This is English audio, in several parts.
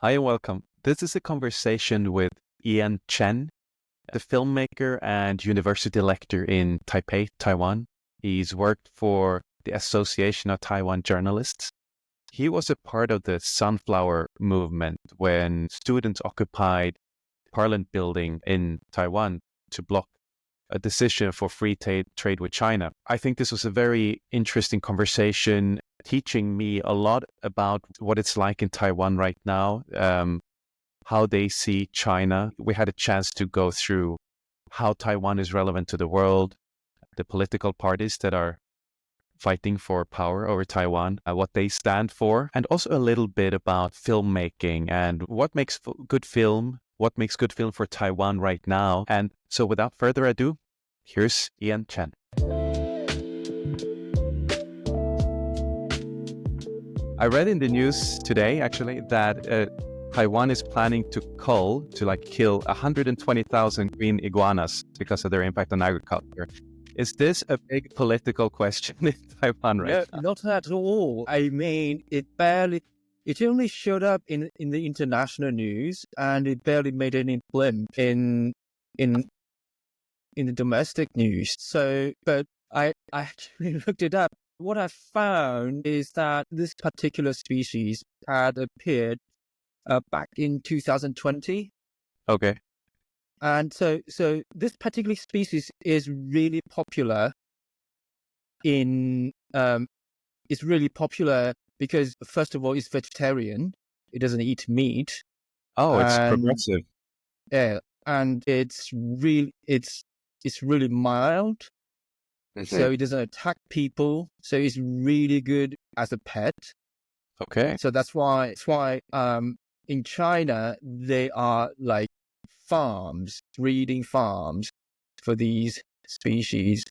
Hi and welcome. This is a conversation with Ian Chen, the filmmaker and university lecturer in Taipei, Taiwan. He's worked for the Association of Taiwan Journalists. He was a part of the Sunflower movement when students occupied Parliament building in Taiwan to block a decision for free trade with China. I think this was a very interesting conversation, teaching me a lot about what it's like in Taiwan right now, how they see China. We had a chance to go through how Taiwan is relevant to the world, the political parties that are fighting for power over Taiwan, what they stand for, and also a little bit about filmmaking and what makes good film, what makes good film for Taiwan right now. And so without further ado, here's Ian Chen. I read in the news today, actually, that Taiwan is planning to kill 120,000 green iguanas because of their impact on agriculture. Is this a big political question in Taiwan right now? Not at all. I mean, it only showed up in the international news, and it barely made any blimp in the domestic news. So, but I actually looked it up. What I found is that this particular species had appeared back in 2020. Okay. And so this particular species is really popular it's really popular because, first of all, it's vegetarian. It doesn't eat meat. Oh, it's progressive. Yeah, and it's really mild. So it doesn't attack people. So it's really good as a pet. Okay. So that's why in China they are like breeding farms for these species.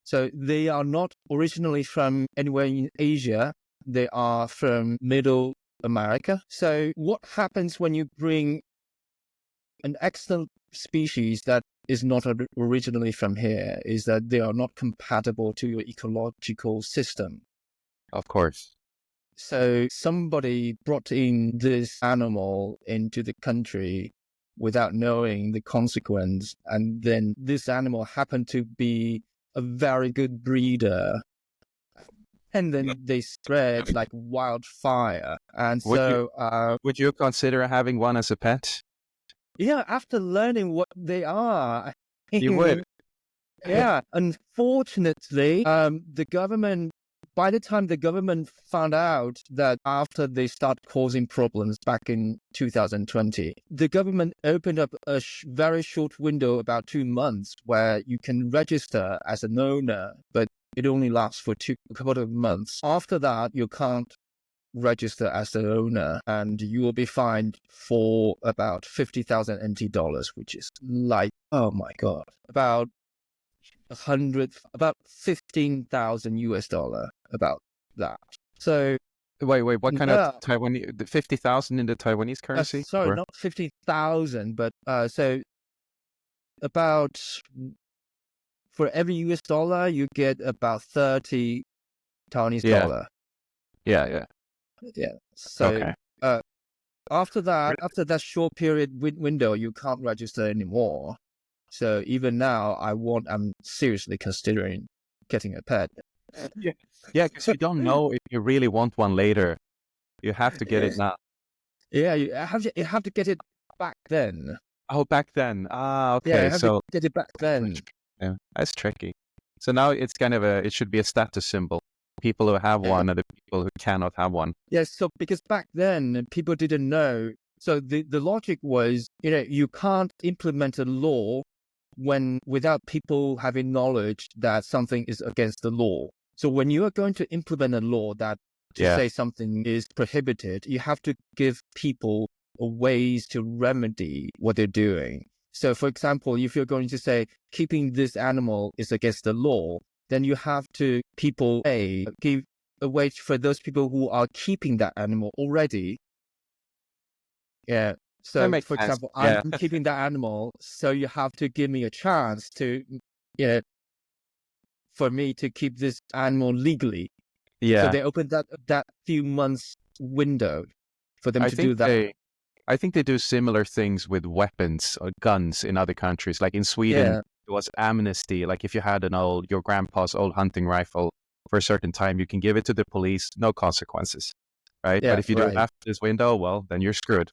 So they are not originally from anywhere in Asia. They are from Middle America. So what happens when you bring an extant species that is not originally from here is that they are not compatible to your ecological system. Of course. So somebody brought in this animal into the country without knowing the consequence. And then this animal happened to be a very good breeder. And then they spread like wildfire. And would you consider having one as a pet? Yeah, after learning what they are, You would. Yeah, unfortunately, by the time the government found out that after they start causing problems back in 2020, the government opened up a very short window, about 2 months, where you can register as an owner, but it only lasts for a couple of months. After that, you can't register as the owner, and you will be fined for about 50,000 NT dollars, which is like, oh my God, about 15,000 US dollar, about that. So wait, what kind of Taiwanese? 50,000 in the Taiwanese currency? Sorry, not 50,000, but so about, for every US dollar you get about 30 Taiwanese dollar. Yeah. So okay. After that short period window, you can't register anymore. So even now, I'm seriously considering getting a pet. Yeah, because you don't know if you really want one later. You have to get it now. Yeah, you have to get it back then. Oh, back then. Okay. Yeah, you have to get it back then. Yeah, that's tricky. So now it's kind of it should be a status symbol. People who have one and the people who cannot have one. Yeah, so because back then people didn't know. So the logic was, you can't implement a law without people having knowledge that something is against the law. So when you are going to implement a law that say something is prohibited, you have to give people ways to remedy what they're doing. So for example, if you're going to say keeping this animal is against the law, then you have to give a way for those people who are keeping that animal already. Yeah. So, for example, I'm keeping that animal, so you have to give me a chance to, for me to keep this animal legally. Yeah. So they opened that few months window for them to do that. I think they do similar things with weapons or guns in other countries. Like in Sweden, Yeah, it was amnesty. Like if you had your grandpa's old hunting rifle for a certain time, you can give it to the police, no consequences, right? But yeah, if you do it right. after this window, well, then you're screwed.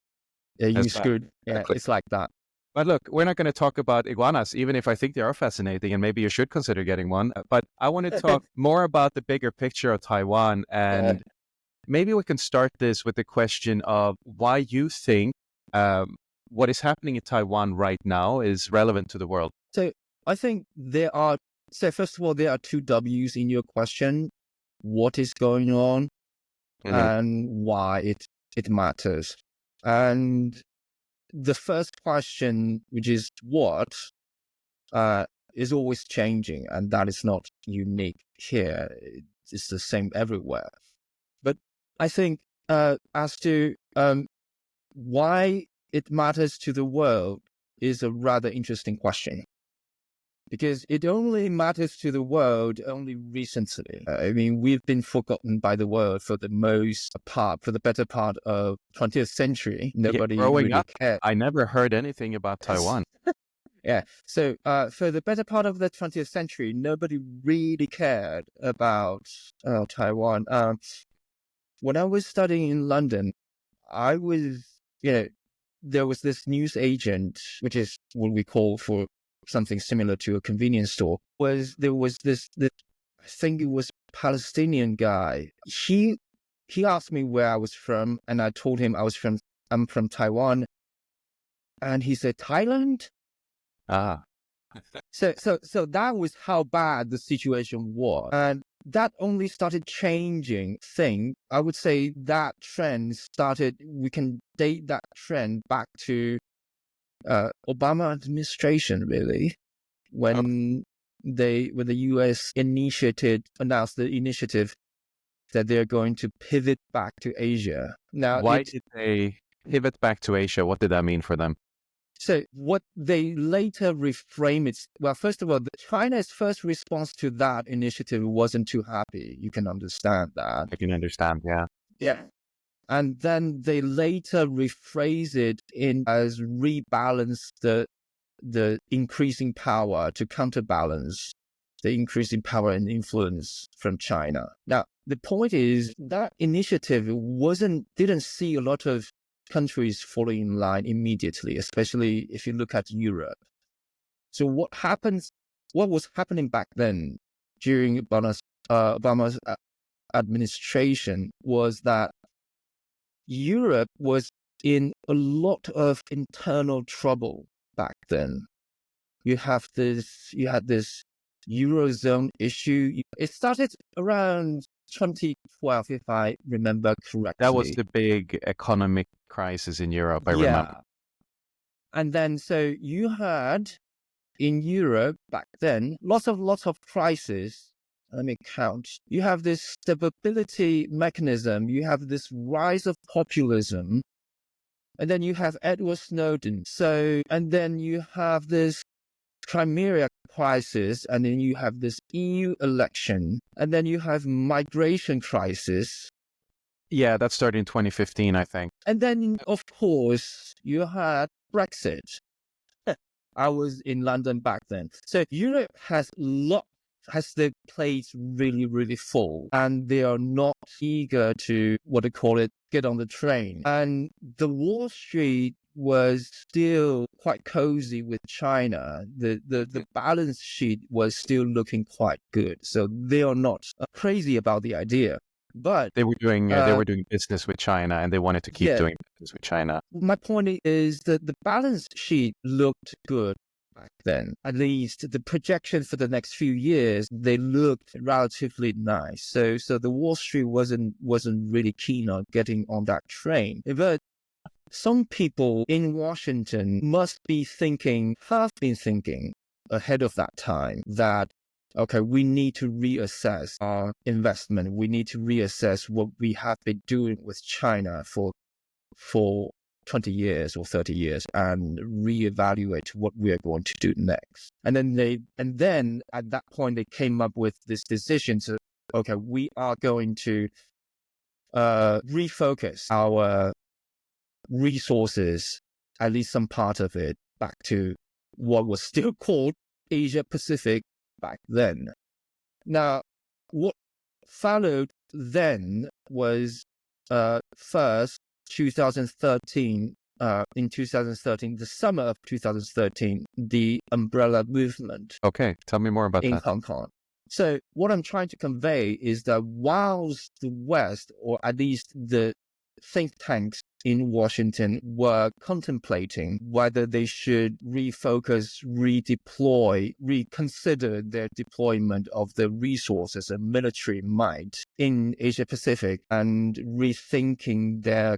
Yeah, you That's that. screwed. Yeah, Exactly. it's like that. But look, we're not going to talk about iguanas, even if I think they are fascinating and maybe you should consider getting one. But I want to talk more about the bigger picture of Taiwan. Yeah. And maybe we can start this with the question of why you think what is happening in Taiwan right now is relevant to the world. So I think so first of all, there are two W's in your question. What is going on Hmm. and why it matters. And the first question, which is what, is always changing, and that is not unique here. It's the same everywhere. But I think as to why it matters to the world is a rather interesting question. Because it only matters to the world only recently. I mean, we've been forgotten by the world for the better part of 20th century. Yeah, Nobody growing really up, cared. I never heard anything about Taiwan. Yeah. So for the better part of the 20th century, nobody really cared about Taiwan. When I was studying in London, I was, there was this news agent, which is what we call for something similar to a convenience store. There was this I think it was Palestinian guy. He asked me where I was from, and I told him I'm from Taiwan, and he said Thailand. Ah, So that was how bad the situation was. And that only started changing I would say that we can date that trend back to Obama administration, really, oh, when the US announced the initiative that they're going to pivot back to Asia. Now why did they pivot back to Asia? What did that mean for them? So what they later reframe it, well, first of all, China's first response to that initiative wasn't too happy. You can understand that. I can understand, yeah. Yeah. And then they later rephrase it in as rebalance the increasing power to counterbalance the increasing power and influence from China. Now, the point is that initiative didn't see a lot of countries falling in line immediately, especially if you look at Europe. So what was happening back then during Obama's administration was that Europe was in a lot of internal trouble back then. You had this Eurozone issue. It started around 2012, if I remember That was correctly. the big economic crisis in Europe, I remember. Yeah. And then so you had in Europe back then lots of crises. Let me count. You have this stability mechanism. You have this rise of populism. And then you have Edward Snowden. And then you have this Crimea crisis, and then you have this EU election, and then you have migration crisis. Yeah, that started in 2015, I think. And then, of course, you had Brexit. I was in London back then. So Europe has the plates really, really full, and they are not eager to, get on the train. And the Wall Street was still quite cozy with China. The balance sheet was still looking quite good. So they are not crazy about the idea. But They were doing business with China, and they wanted to keep yeah, doing business with China. my point is that the balance sheet looked good back then. At least the projections for the next few years, they looked relatively nice. So the Wall Street wasn't really keen on getting on that train. But some people in Washington have been thinking ahead of that time that, okay, we need to reassess our investment. We need to reassess what we have been doing with China for 20 years or 30 years and reevaluate what we are going to do next. And then at that point, they came up with this decision to, okay, we are going to refocus our resources, at least some part of it, back to what was still called Asia Pacific back then. Now, what followed then was first 2013. In 2013, the summer of 2013, the umbrella movement. Okay, tell me more about in that. Hong Kong. So what I'm trying to convey is that whilst the West, or at least the think tanks in Washington, were contemplating whether they should refocus, redeploy, reconsider their deployment of the resources and military might in Asia Pacific, and rethinking their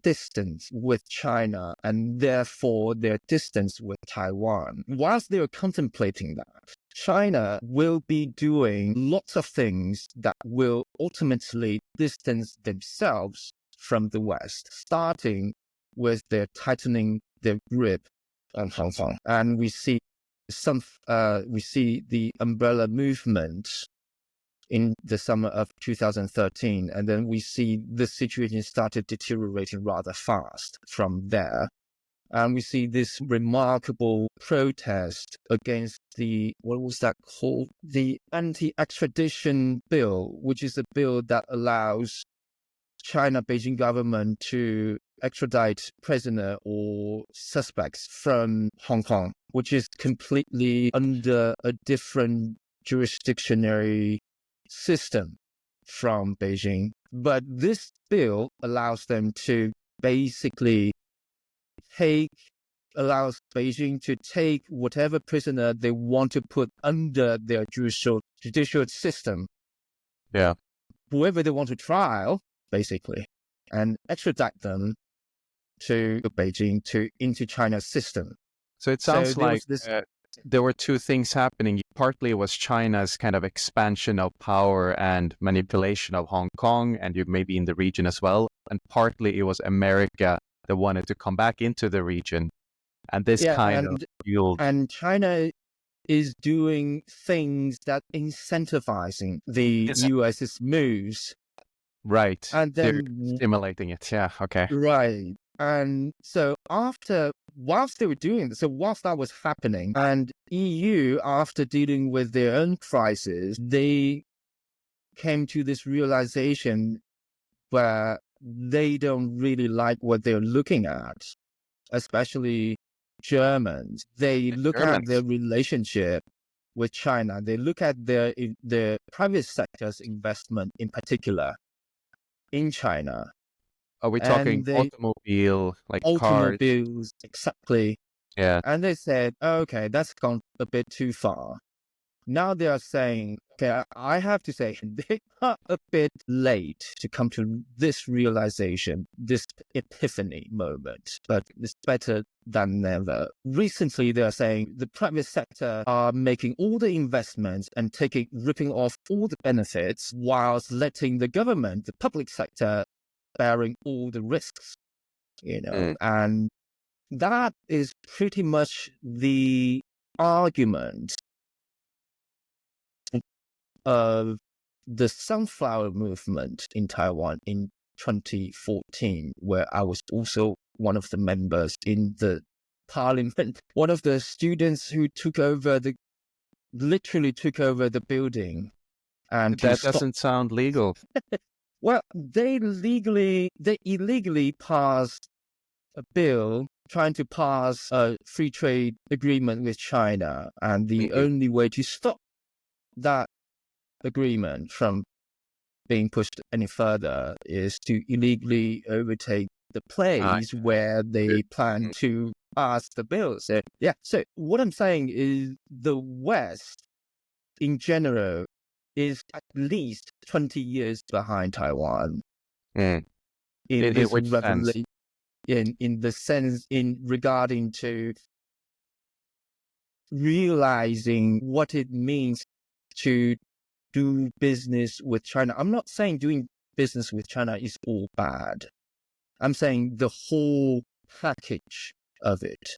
distance with China and therefore their distance with Taiwan. Whilst they are contemplating that, China will be doing lots of things that will ultimately distance themselves from the West, starting with their tightening their grip on Hong Kong. And we see the umbrella movement in the summer of 2013, and then we see the situation started deteriorating rather fast from there. And we see this remarkable protest against what was that called? The anti-extradition bill, which is a bill that allows China Beijing government to extradite prisoner or suspects from Hong Kong, which is completely under a different jurisdictionary system from Beijing. But this bill allows them to basically allows Beijing to take whatever prisoner they want to put under their judicial system. Yeah. Whoever they want to trial, basically, and extradite them to Beijing into China's system. So it sounds like there were two things happening. Partly it was China's kind of expansion of power and manipulation of Hong Kong, and maybe in the region as well. And partly it was America that wanted to come back into the region. And this and China is doing things that incentivizing the US's moves. Right. And then they're stimulating it. Yeah. Okay. Right. And so whilst they were doing this, so whilst that was happening, and EU, after dealing with their own crisis, they came to this realization where they don't really like what they're looking at, especially Germans. They look at their relationship with China. They look at their private sector's investment in particular in China. Are we talking automobiles, automobiles, cars? Exactly. Yeah. And they said, okay, that's gone a bit too far. Now they are saying, okay, I have to say, they are a bit late to come to this realization, this epiphany moment, but it's better than never. Recently, they are saying the private sector are making all the investments and ripping off all the benefits, whilst letting the government, the public sector, bearing all the risks, and that is pretty much the argument of the sunflower movement in Taiwan in 2014, where I was also one of the members in the parliament, one of the students who literally took over the building. And that doesn't sound legal. Well, they illegally passed a bill trying to pass a free trade agreement with China, and the only way to stop that agreement from being pushed any further is to illegally overtake the place where they plan to pass the bill. So what I'm saying is the West in general is at least 20 years behind Taiwan. In which sense? In the sense regarding to realizing what it means to do business with China. I'm not saying doing business with China is all bad. I'm saying the whole package of it.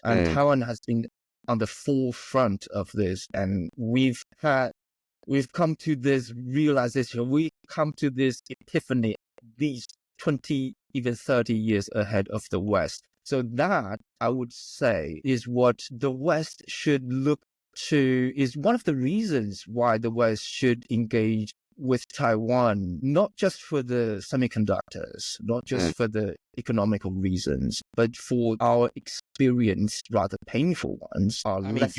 And Taiwan has been on the forefront of this, and we've come to this realization, we come to this epiphany these 20 even 30 years ahead of the West. So that, I would say, is what the West should look to, is one of the reasons why the West should engage with Taiwan, not just for the semiconductors, not just for the economical reasons, but for our experience, rather painful ones, our lessons.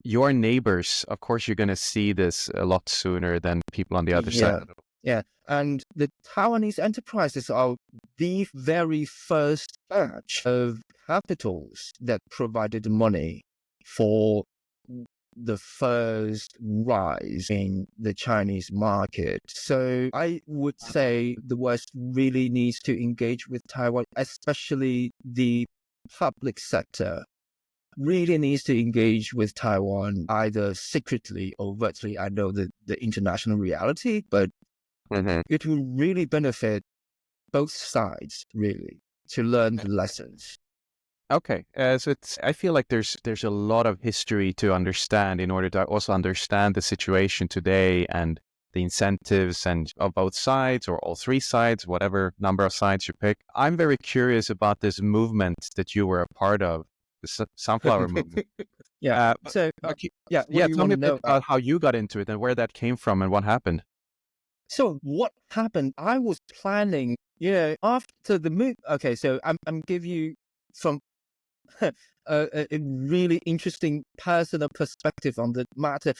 You are neighbors. Of course, you're going to see this a lot sooner than people on the other side. Yeah, and the Taiwanese enterprises are the very first batch of capitals that provided money for the first rise in the Chinese market. So I would say the West really needs to engage with Taiwan, especially the public sector really needs to engage with Taiwan, either secretly, overtly. I know the international reality, but it will really benefit both sides, really, to learn the lessons. Okay, so I feel like there's a lot of history to understand in order to also understand the situation today and the incentives and of both sides or all three sides, whatever number of sides you pick. I'm very curious about this movement that you were a part of, the sunflower movement. Tell me a bit about how you got into it and where that came from and what happened. So what happened? I was planning, after the move. Okay, so I'm give you from a really interesting personal perspective on the matter.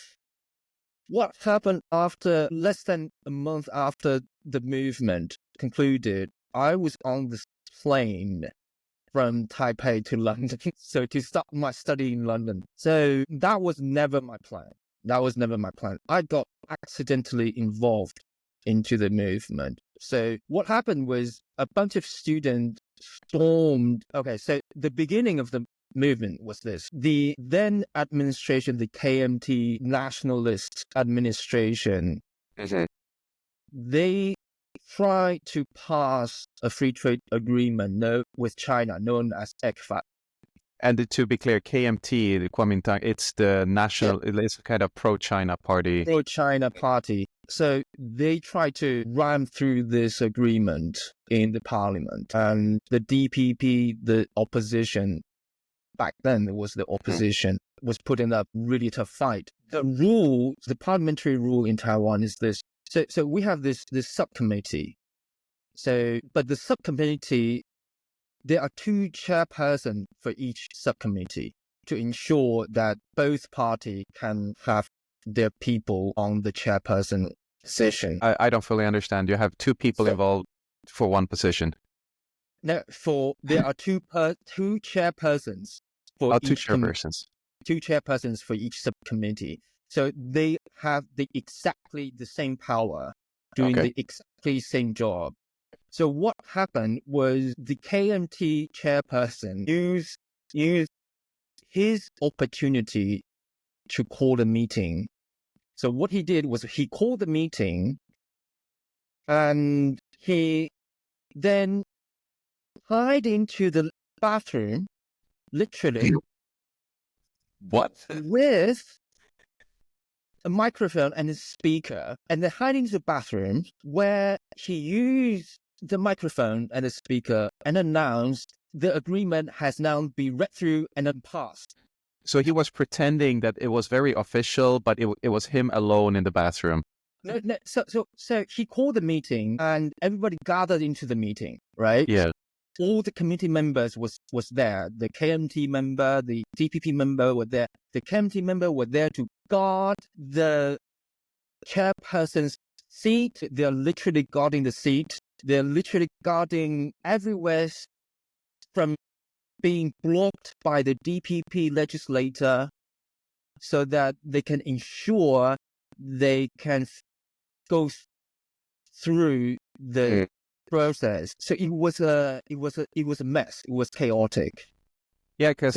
What happened after less than a month after the movement concluded? I was on this plane from Taipei to London, so to start my study in London. So that was never my plan. I got accidentally involved into the movement. So what happened was a bunch of students stormed. Okay, so the beginning of the movement was this. The then administration, the KMT Nationalist Administration, they tried to pass a free trade agreement with China known as ECFA. And to be clear, KMT, the Kuomintang, it's the national, it's a kind of pro-China party. Pro-China party. So they tried to ram through this agreement in the parliament. And the DPP, the opposition, back then it was the opposition, was putting up really tough fight. The parliamentary rule in Taiwan is this. So we have this subcommittee. But the subcommittee, there are two chairpersons for each subcommittee to ensure that both parties can have their people on the chairperson position. I don't fully understand. You have two people involved for one position. No, there are two chairpersons for two chairpersons. Two chairpersons for each subcommittee. So they have exactly the same power, doing the exactly same job. So what happened was the KMT chairperson used his opportunity to call a meeting. So what he did was he called the meeting and he then hid into the bathroom, literally. What? With a microphone and a speaker, and then hid into the bathroom where he used the microphone and the speaker and announced the agreement has now been read through and then passed. So he was pretending that it was very official, but it was him alone in the bathroom. No. So he called the meeting and everybody gathered into the meeting, right? Yeah. All the committee members was there. The KMT member, the DPP member were there. The KMT member were there to guard the chairperson's seat. They're literally guarding the seat. They're literally guarding everywhere from being blocked by the DPP legislator so that they can ensure they can go through the process. So it was a mess. It was chaotic. Yeah, because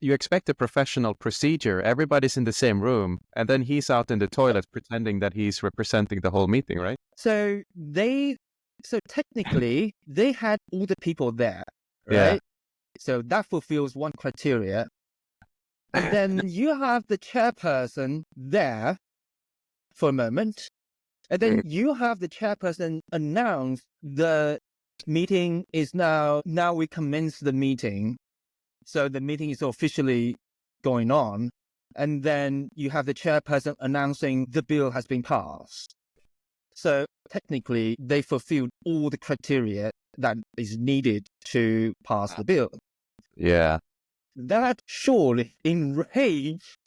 you expect a professional procedure. Everybody's in the same room, and then he's out in the toilet pretending that he's representing the whole meeting, right? So technically they had all the people there, right? Yeah. So that fulfills one criteria. And then you have the chairperson there for a moment. And then you have the chairperson announce the Meeting is now we commence the meeting. So the meeting is officially going on. And then you have the chairperson announcing the bill has been passed. So technically, they fulfilled all the criteria that is needed to pass the bill. Yeah. That surely enraged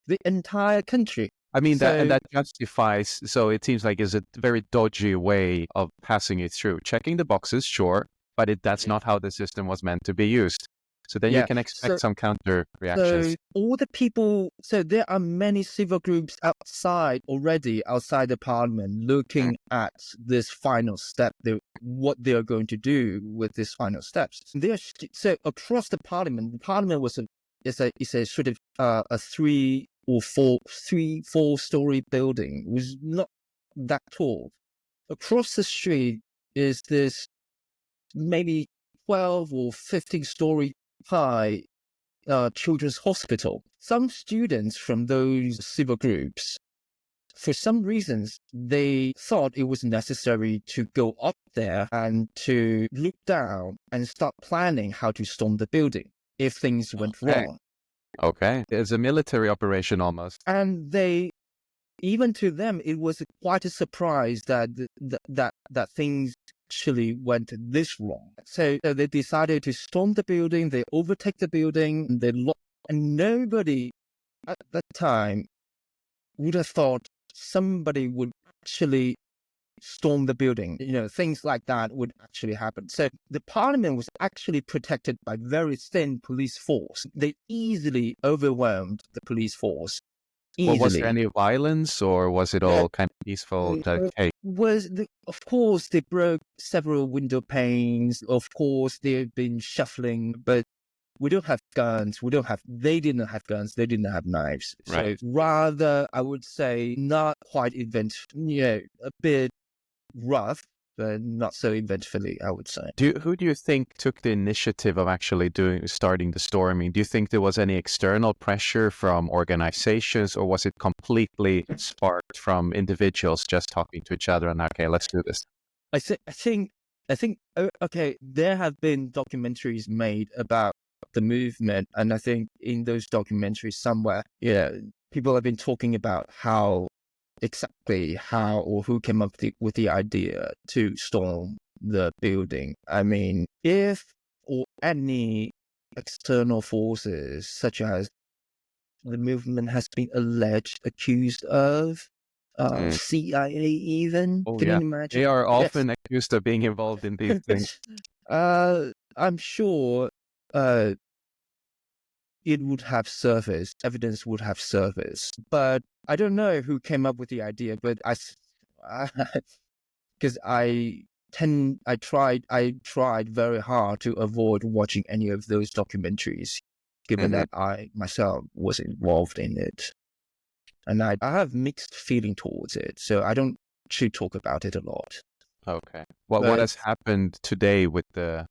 the entire country. I mean, that justifies, so it seems like it's a very dodgy way of passing it through. Checking the boxes, sure, but that's not how the system was meant to be used. So then you can expect some counter reactions. So all the people, so there are many civil groups outside the parliament, looking at this final step, what they are going to do with this final steps. So across the parliament was is a sort of a 3 or 4 story building. It was not that tall. Across the street is this maybe 12 or 15 story high children's hospital. Some students from those civil groups, for some reasons, they thought it was necessary to go up there and to look down and start planning how to storm the building if things went wrong. Okay, it's a military operation almost. And even to them, it was quite a surprise that things actually went this wrong. So they decided to storm the building, they overtake the building, and nobody at that time would have thought somebody would actually storm the building. Things like that would actually happen. So the parliament was actually protected by very thin police force. They easily overwhelmed the police force. Well, was there any violence, or was it all kind of peaceful? Of course, they broke several window panes. Of course, they've been shuffling, but we don't have guns. They didn't have guns. They didn't have knives. Right. So rather, I would say not quite a bit rough, but not so eventfully, I would say. Who do you think took the initiative of actually starting the storming? Do you think there was any external pressure from organizations, or was it completely sparked from individuals just talking to each other and, okay, let's do this? I think okay, there have been documentaries made about the movement, and I think in those documentaries somewhere, people have been talking about how or who came up with the idea to storm the building. I mean, if or any external forces, such as the movement has been accused of, CIA even, can you imagine? They are often accused of being involved in these things. I'm sure it would have surfaced, evidence would have surfaced, but I don't know who came up with the idea, but because I tried very hard to avoid watching any of those documentaries, given that I myself was involved in it. And I have mixed feeling towards it, so I don't actually talk about it a lot. Okay. What has happened today with the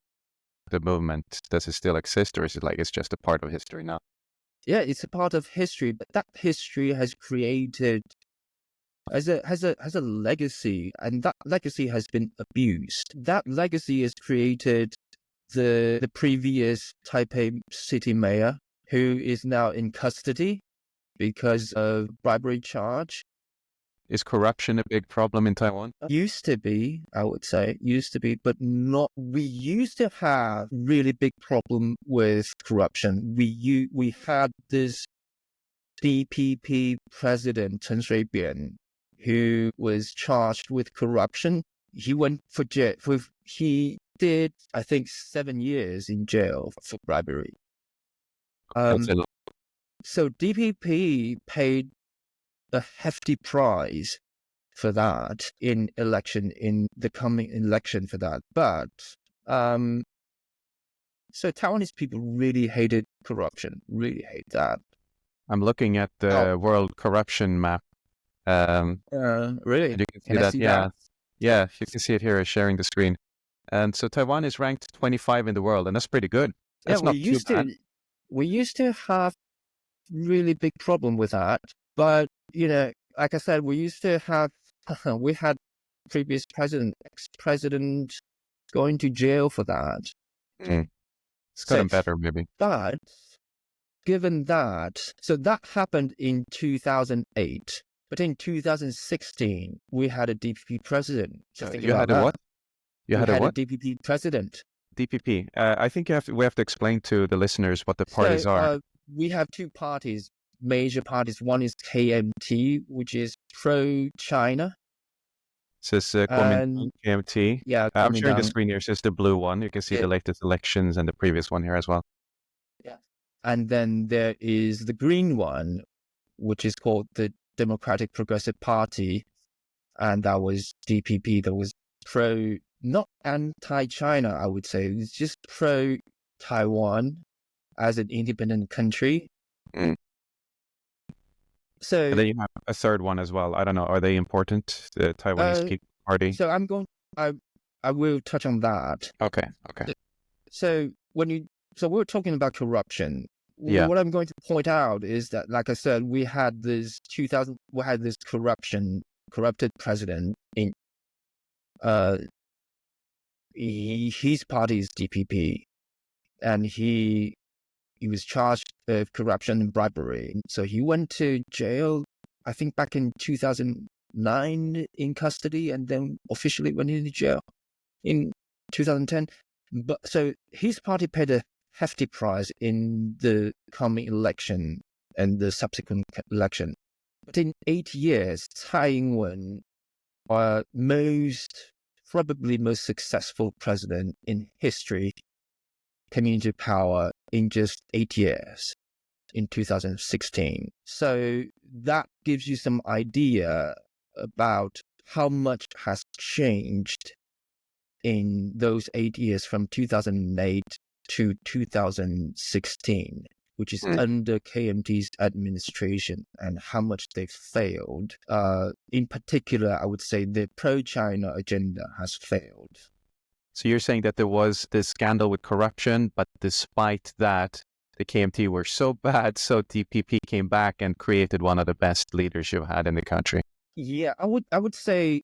movement? Does it still exist, or is it like it's just a part of history now? Yeah, it's a part of history, but that history has created has a legacy, and that legacy has been abused. That legacy has created the previous Taipei city mayor, who is now in custody because of bribery charge. Is corruption a big problem in Taiwan? Used to be, I would say, but not. We used to have really big problem with corruption. We had this DPP president, Chen Shui-bian, who was charged with corruption. He went for jail. He did, I think, 7 years in jail for bribery. So DPP paid a hefty price for that in the coming election for that. But so Taiwanese people really hated corruption, really hate that. I'm looking at the world corruption map. Really? You can see that. Yeah, you can see it here sharing the screen. And so Taiwan is ranked 25 in the world, and that's pretty good. That's not too bad. We used to have really big problem with that, but like I said, we had previous ex-president going to jail for that. It's gotten better, maybe. But given that, so that happened in 2008. But in 2016, we had a DPP president. So think You about had a that. what? You had a what? DPP president. DPP. I think we have to explain to the listeners what the parties are. We have two parties, major parties. One is KMT, which is pro-China. It says Kuomintang, KMT. Yeah, I'm sharing the screen here. It says the blue one. You can see the latest elections and the previous one here as well. Yeah. And then there is the green one, which is called the Democratic Progressive Party. And that was DPP. That was not anti-China, I would say. It's just pro-Taiwan as an independent country. So, and then you have a third one as well. I don't know. Are they important? The Taiwanese People's Party. So I will touch on that. Okay. So we're talking about corruption. Yeah. What I'm going to point out is that, like I said, we had this corrupted president in his party is DPP, and he was charged with corruption and bribery. So he went to jail, I think back in 2009 in custody, and then officially went into jail in 2010. But so his party paid a hefty price in the coming election and the subsequent election. But in 8 years, Tsai Ing-wen, probably most successful president in history, came into power in just 8 years in 2016. So that gives you some idea about how much has changed in those 8 years from 2008 to 2016, which is under KMT's administration, and how much they've failed. In particular, I would say the pro-China agenda has failed. So you're saying that there was this scandal with corruption, but despite that, the KMT were so bad, so DPP came back and created one of the best leaders you've had in the country. Yeah, I would say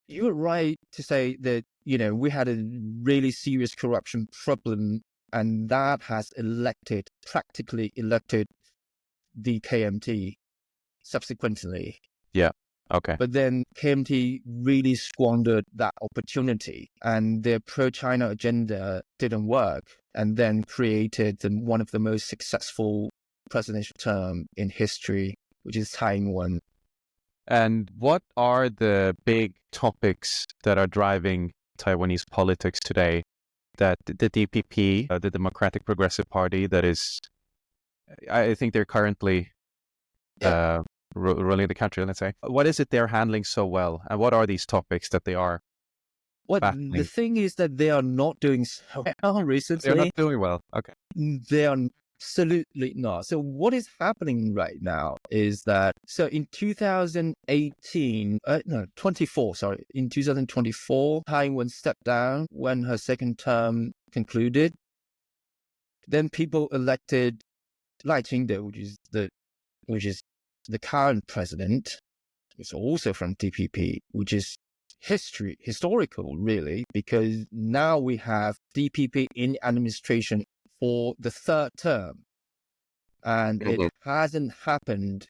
you were right to say that, we had a really serious corruption problem, and that has practically elected the KMT subsequently. Yeah. Okay. But then KMT really squandered that opportunity, and their pro-China agenda didn't work, and then created one of the most successful presidential term in history, which is Tsai Ing-wen. And what are the big topics that are driving Taiwanese politics today? That the DPP, the Democratic Progressive Party, that is, I think they're currently ruling the country, let's say. What is it they're handling so well? And what are these topics that they are battling? The thing is that they are not doing so well recently. They're not doing well. Okay. They are absolutely not. So what is happening right now is that, in 2024, Tsai Ing-wen stepped down when her second term concluded. Then people elected Lai Ching-te, which is the current president. It's also from DPP, which is historical, really, because now we have DPP in administration for the third term. And it hasn't happened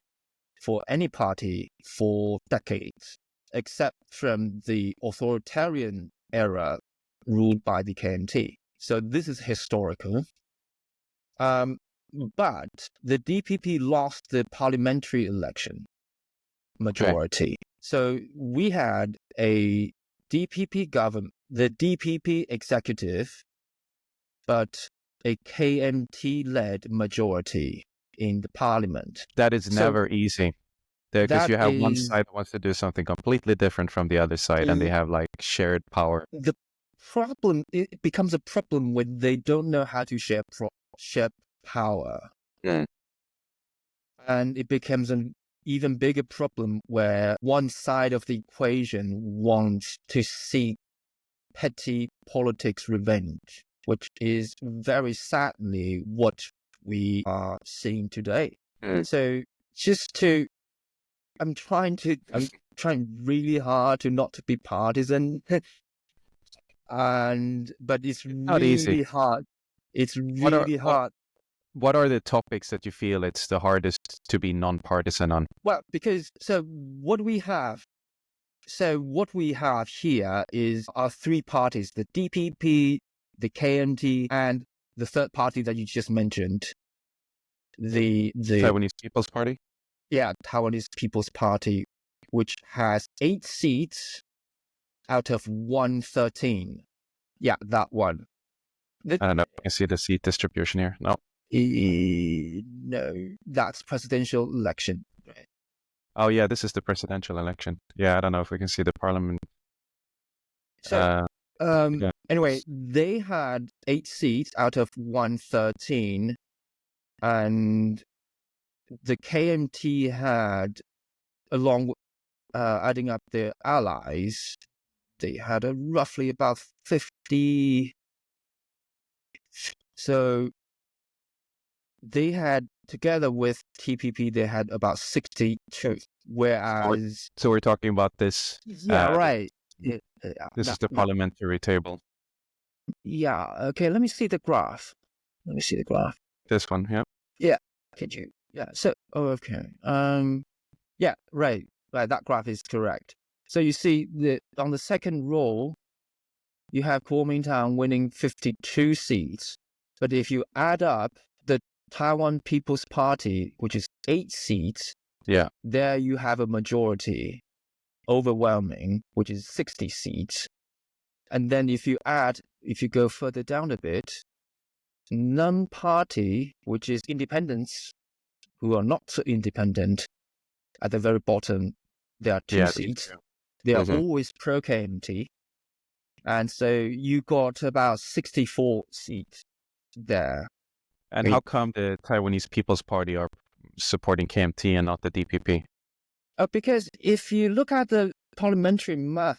for any party for decades, except from the authoritarian era ruled by the KMT. So this is historical. But the DPP lost the parliamentary election majority. Okay. So we had a DPP government, the DPP executive, but a KMT-led majority in the parliament. That is never easy. Because you have one side that wants to do something completely different from the other side, and they have shared power. The problem, it becomes a problem when they don't know how to share power. Yeah. And it becomes an even bigger problem where one side of the equation wants to seek petty politics revenge, which is very sadly what we are seeing today. So I'm trying really hard to not to be partisan. but it's Not easy. really hard. It's What are really hard. what are the topics that you feel it's the hardest to be non-partisan on? Well, because what we have here is our three parties: the DPP, the KMT, and the third party that you just mentioned, the Taiwanese People's Party? Taiwanese People's Party, which has 8 seats out of 113. Yeah, that one. I don't know. I can see the seat distribution here. No. No, that's presidential election. Oh yeah, this is the presidential election. Yeah, I don't know if we can see the parliament. So, yeah. Anyway, they had 8 seats out of 113, and the KMT had, along adding up their allies, they had roughly about 50. So they had, together with TPP, they had about 62. Whereas, So we're talking about this. right. This is the parliamentary table. Yeah. Okay. Let me see the graph. This one, yeah. Yeah. Could you? Yeah. So, okay. Yeah. Right. That graph is correct. So you see on the second row, you have Kuomintang winning 52 seats. But if you add up the Taiwan People's Party, which is 8 seats, yeah, there you have a majority, overwhelming, which is 60 seats. And then if you go further down a bit, non-party, which is independents, who are not so independent, at the very bottom, there are 2 seats. They are always pro-KMT. And so you got about 64 seats there. And how come the Taiwanese People's Party are supporting KMT and not the DPP? Because if you look at the parliamentary map,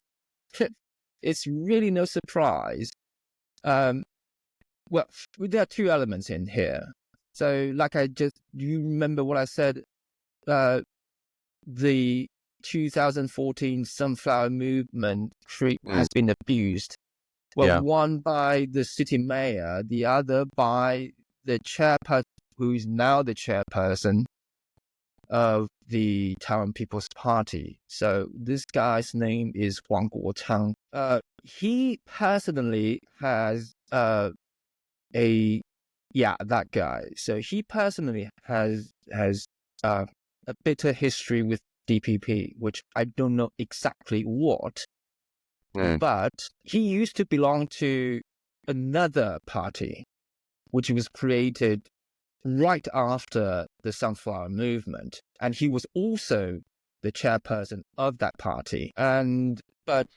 it's really no surprise. Well, there are 2 elements in here. So, you remember what I said? The 2014 Sunflower Movement has been abused. Well, one by the city mayor, the other by the chairperson, who is now the chairperson of the Taiwan People's Party. So this guy's name is Huang Guochang. He personally has that guy. So he personally has a bitter history with DPP, which I don't know exactly what. But he used to belong to another party, which was created right after the Sunflower Movement, and he was also the chairperson of that party. But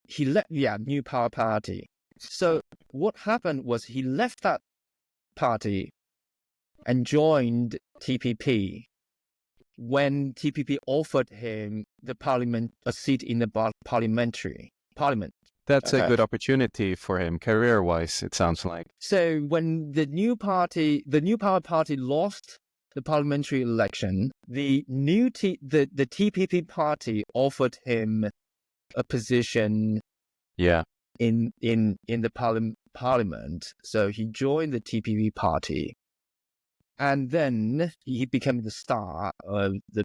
he left, New Power Party. So what happened was he left that party and joined TPP when TPP offered him a seat in the parliament. That's a good opportunity for him, career-wise, it sounds like. So when the New Power Party lost the parliamentary election, the TPP party offered him a position in the parliament. So he joined the TPP party. And then he became the star of the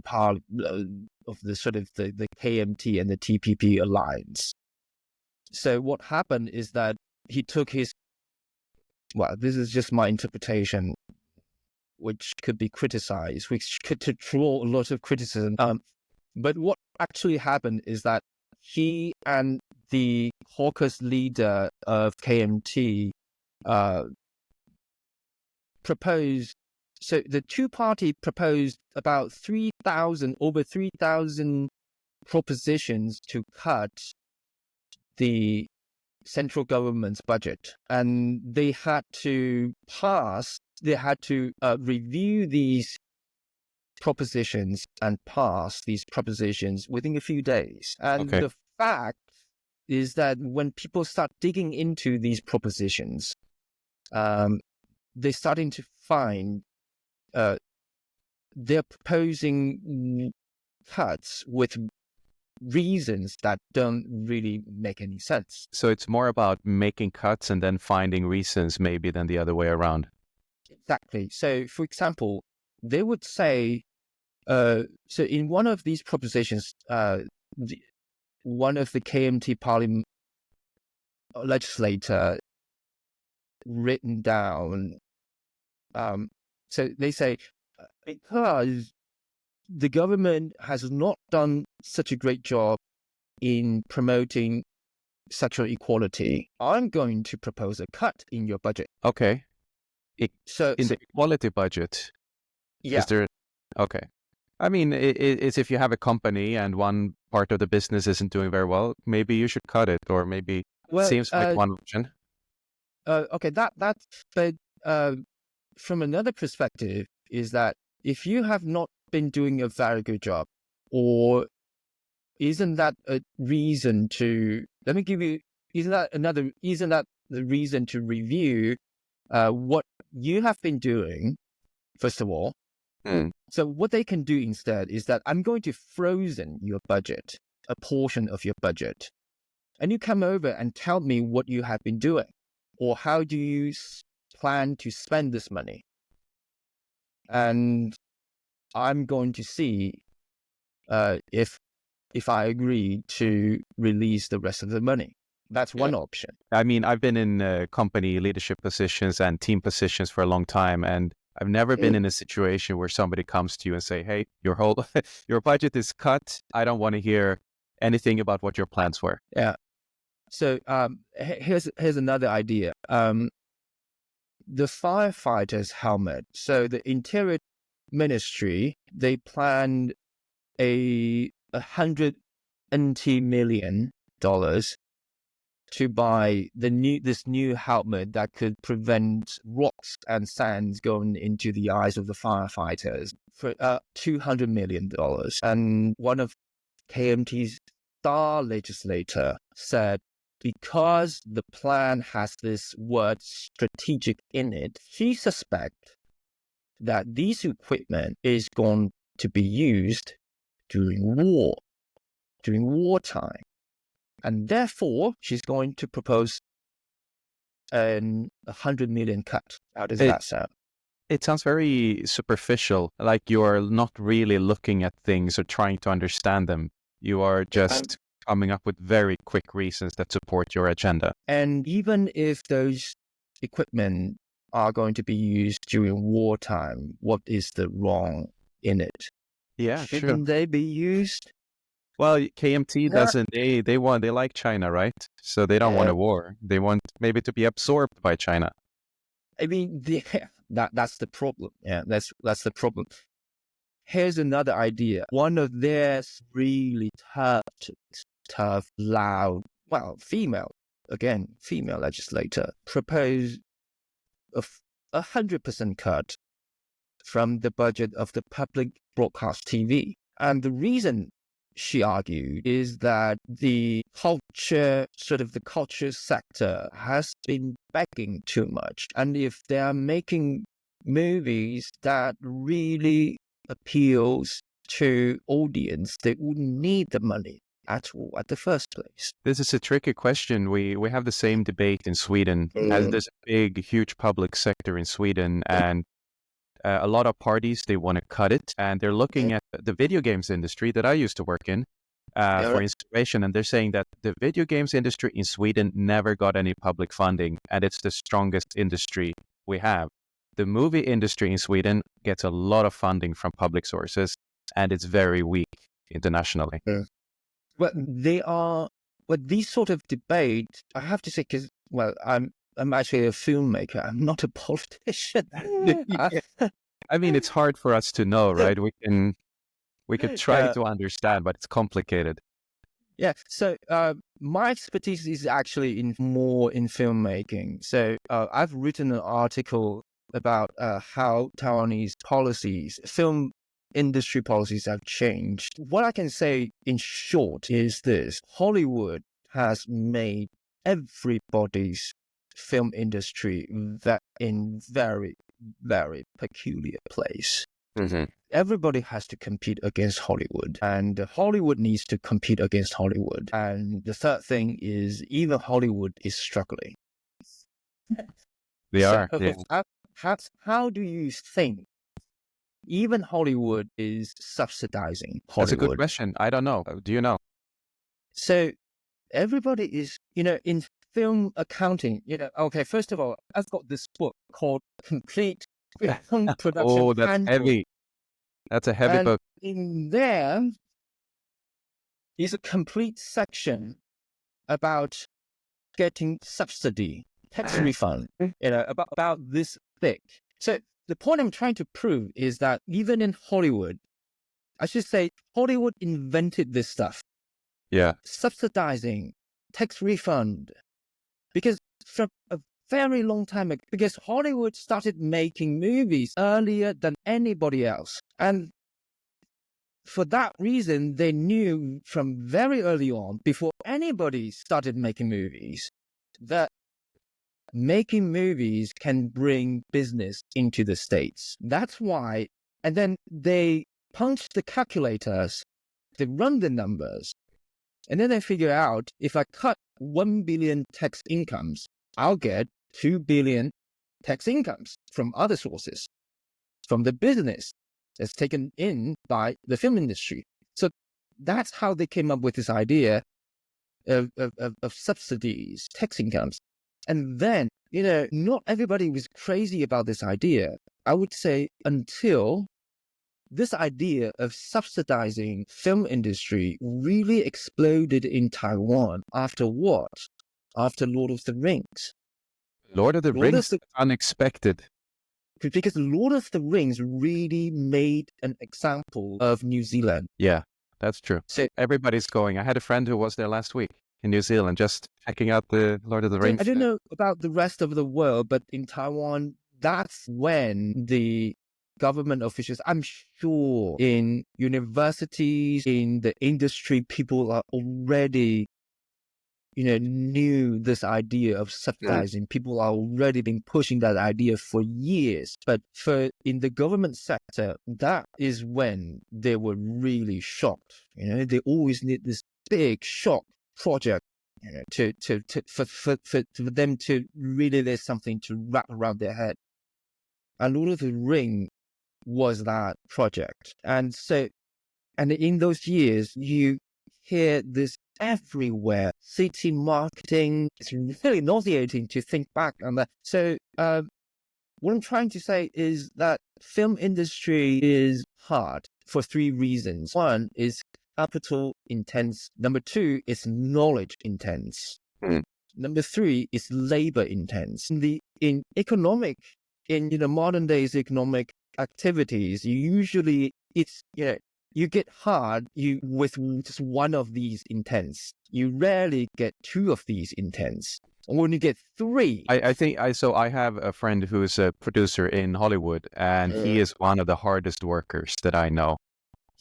the KMT and the TPP alliance. So what happened is that he took this is just my interpretation, which could be criticized, which could draw a lot of criticism. But what actually happened is that he and the caucus leader of KMT proposed. So the 2 parties proposed about over 3,000 propositions to cut the central government's budget, and they had to review these propositions and pass these propositions within a few days. And the fact is that when people start digging into these propositions, they're starting to find they're proposing cuts with reasons that don't really make any sense. So it's more about making cuts and then finding reasons maybe than the other way around. Exactly. So, for example, they would say, so in one of these propositions, one of the KMT parliament legislator written down, so they say, because the government has not done such a great job in promoting sexual equality, I'm going to propose a cut in your budget. Okay. So In the equality budget, yeah, is there? Okay. I mean, it's if you have a company and one part of the business isn't doing very well, maybe you should cut it, or maybe it seems like one option. Okay, that's but from another perspective is that if you have not been doing a very good job, or isn't that a reason to isn't that the reason to review what you have been doing, first of all? So what they can do instead is that I'm going to frozen your budget, a portion of your budget, and you come over and tell me what you have been doing, or how do you plan to spend this money, and I'm going to see if I agree to release the rest of the money. That's one option. I mean, I've been in company leadership positions and team positions for a long time, and I've never been in a situation where somebody comes to you and say, "Hey, your budget is cut. I don't want to hear anything about what your plans were." Yeah. So here's another idea. The firefighters' helmet. So the Interior Ministry, they planned $100 million to buy this new helmet that could prevent rocks and sands going into the eyes of the firefighters for $200 million. And one of KMT's star legislator said, because the plan has this word strategic in it, she suspects that this equipment is going to be used during wartime. And therefore, she's going to propose a $100 million cut. How does that sound? It sounds very superficial, like you're not really looking at things or trying to understand them. You are just coming up with very quick reasons that support your agenda. And even if those equipment are going to be used during wartime, what is the wrong in it? Yeah, Shouldn't they be used? Well, KMT doesn't. They like China, right? So they don't want a war. They want maybe to be absorbed by China. I mean, that's the problem. Yeah, that's the problem. Here's another idea. One of their really tough, loud, female legislator proposed a 100% cut from the budget of the public broadcast TV. And the reason, she argued, is that the culture sector has been begging too much. And if they are making movies that really appeals to audience, they wouldn't need the money at all at the first place. This is a tricky question. We have the same debate in Sweden. As there's a big, huge public sector in Sweden, and a lot of parties, they want to cut it, and they're looking at the video games industry that I used to work in for inspiration, and they're saying that the video games industry in Sweden never got any public funding, and it's the strongest industry we have. The movie industry in Sweden gets a lot of funding from public sources, and it's very weak internationally. Well, these sort of debate, I have to say, because, I'm actually a filmmaker. I'm not a politician. I mean, it's hard for us to know, right? We could try to understand, but it's complicated. Yeah. So my expertise is actually more in filmmaking. So I've written an article about how Taiwanese film industry policies have changed. What I can say in short is this: Hollywood has made everybody's film industry in very, very peculiar place. Hmm. Everybody has to compete against Hollywood, and Hollywood needs to compete against Hollywood. And the third thing is even Hollywood is struggling. They So are. Yeah. how do you think even Hollywood is subsidizing That's a good Hollywood? question. I don't know. Do you know? So everybody is, in film accounting, okay, first of all, I've got this book called Complete Film Production Oh, that's Handbook. heavy. That's a heavy And book. in there is a complete section about getting subsidy, tax refund, about this thick. So the point I'm trying to prove is that even in Hollywood, I should say Hollywood invented this stuff, Yeah. subsidizing, tax refund, because from a very long time ago, because Hollywood started making movies earlier than anybody else. And for that reason, they knew from very early on, before anybody started making movies, that making movies can bring business into the States. That's why, and then they punch the calculators, they run the numbers, and then they figure out if I cut 1 billion tax incomes, I'll get 2 billion tax incomes from other sources, from the business that's taken in by the film industry. So that's how they came up with this idea of subsidies, tax incomes. And then, not everybody was crazy about this idea. I would say until this idea of subsidizing film industry really exploded in Taiwan after what? After Lord of the Rings. Lord of the Lord of Rings, the unexpected. Because Lord of the Rings really made an example of New Zealand. Yeah, that's true. So Everybody's going. I had a friend who was there last week in New Zealand, just checking out the Lord of the Rings. I don't know about the rest of the world, but in Taiwan, that's when the government officials, I'm sure in universities, in the industry, people are already, knew this idea of subsidizing. People are already been pushing that idea for years. But in the government sector, that is when they were really shocked. They always need this big shock project, for them to really, there's something to wrap around their head. And Lord of the Ring was that project. And in those years, you hear this everywhere. City marketing, it's really nauseating to think back on that. So what I'm trying to say is that film industry is hard for three reasons. One is capital intense. Number two is knowledge intense. Mm. Number three is labor intense. In modern days economic activities, usually it's, you get hard with just one of these intense. You rarely get two of these intense. When you get three, I think I have a friend who is a producer in Hollywood, and he is one of the hardest workers that I know.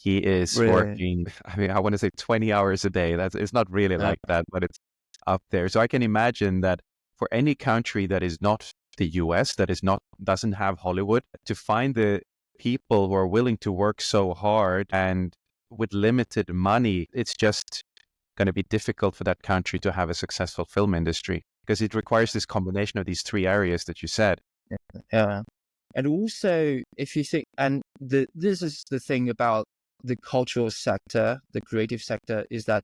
He is Really? working, I mean, I want to say 20 hours a day. It's not really like that, but it's up there. So I can imagine that for any country that is not the US, doesn't have Hollywood, to find the people who are willing to work so hard and with limited money, it's just going to be difficult for that country to have a successful film industry, because it requires this combination of these three areas that you said. Yeah. And also, if you think, this is the thing about the cultural sector, the creative sector, is that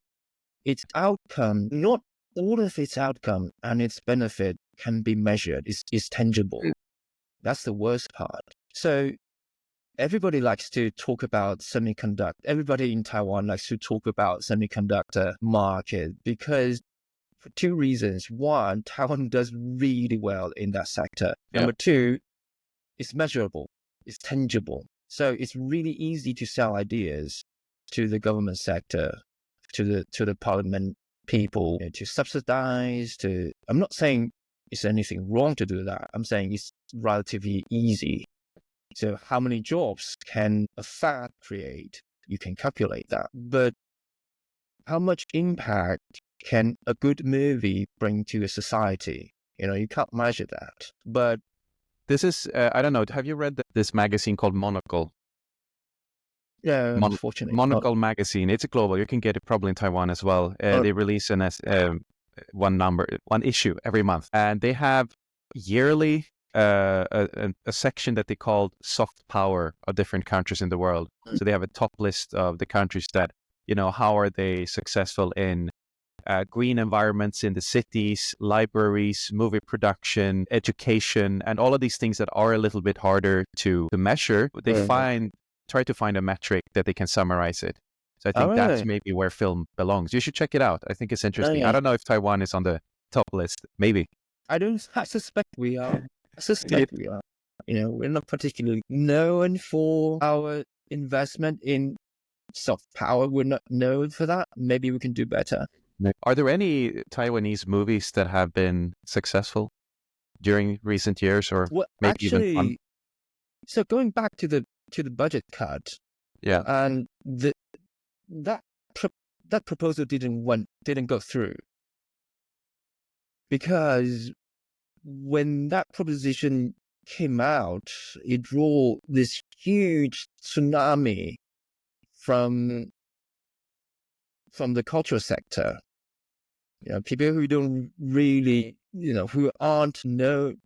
its outcome, not all of its outcome and its benefit can be measured, is tangible. That's the worst part. So everybody likes to talk about semiconductor. Everybody in Taiwan likes to talk about semiconductor market because for two reasons. One, Taiwan does really well in that sector. Yeah. Number two, it's measurable, it's tangible. So it's really easy to sell ideas to the government sector, to the parliament people, to subsidize, I'm not saying it's anything wrong to do that. I'm saying it's relatively easy. So how many jobs can a fad create? You can calculate that. But how much impact can a good movie bring to a society? You can't measure that. But This is, I don't know, have you read this magazine called Monocle? Yeah, unfortunately. Monocle magazine. It's a global. You can get it probably in Taiwan as well. They release one issue every month, and they have yearly a section that they call soft power of different countries in the world. So they have a top list of the countries that, how are they successful in green environments in the cities, libraries, movie production, education, and all of these things that are a little bit harder to measure. They try to find a metric that they can summarize it. So I think that's maybe where film belongs. You should check it out. I think it's interesting. I don't know if Taiwan is on the top list. Maybe. I suspect we are. We are. We're not particularly known for our investment in soft power. We're not known for that. Maybe we can do better. Are there any Taiwanese movies that have been successful during recent years, or maybe actually, even fun? So going back to the budget cut, and that proposal didn't go through, because when that proposition came out, it drew this huge tsunami from the cultural sector. People who don't really, who aren't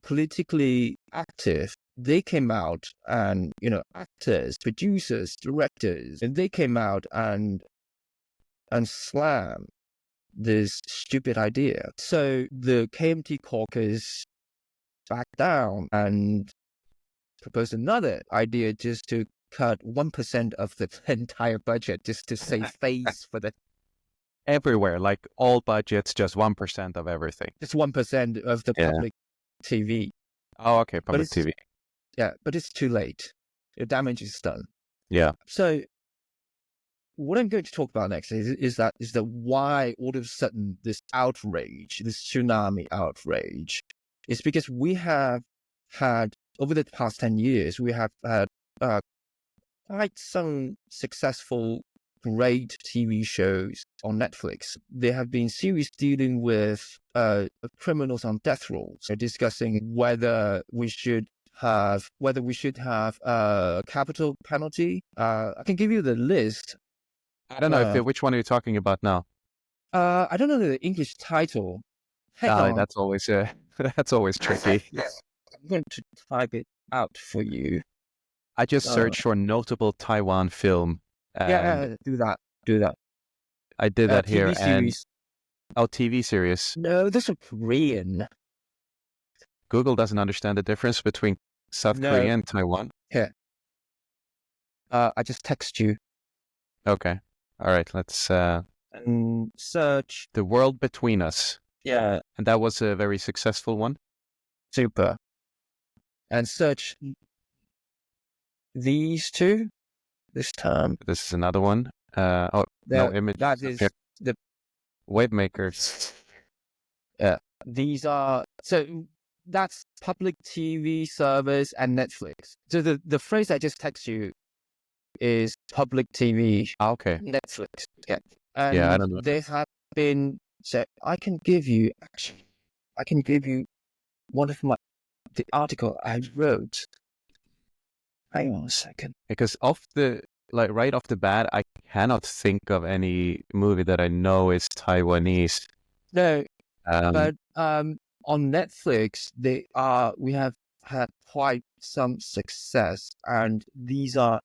politically active, they came out, and actors, producers, directors, and they came out and slammed this stupid idea. So the KMT caucus backed down and proposed another idea, just to cut 1% of the entire budget, just to save face for the everywhere, like all budgets, just 1% of everything. Just 1% of the public TV. Oh, okay, public TV. Yeah, but it's too late. The damage is done. Yeah. So what I'm going to talk about next is that why all of a sudden this outrage, this tsunami outrage, is because we have had, over the past 10 years, we have had quite some successful, great TV shows on Netflix. There have been series dealing with criminals on death row, so discussing whether we should have a capital penalty. I can give you the list. I don't know which one are you talking about now? I don't know the English title. Hang on. That's always tricky. I'm going to type it out for you. I just searched for notable Taiwan film. Do that. I did that here. TV series. TV series. No, this is Korean. Google doesn't understand the difference between South Korea and Taiwan. Here. I just text you. Okay. All right. Let's search The World Between Us. Yeah. And that was a very successful one. Super. And search these two this time. This is another one. No image. That is the Wave makers. Yeah. These are, so that's public TV service and Netflix. So the phrase I just text you is public TV. Okay. Netflix. Yeah. And I don't know. There have been, so I can give you one of the article I wrote. Hang on a second. Because right off the bat, I cannot think of any movie that I know is Taiwanese. No, but on Netflix, we have had quite some success, and these are.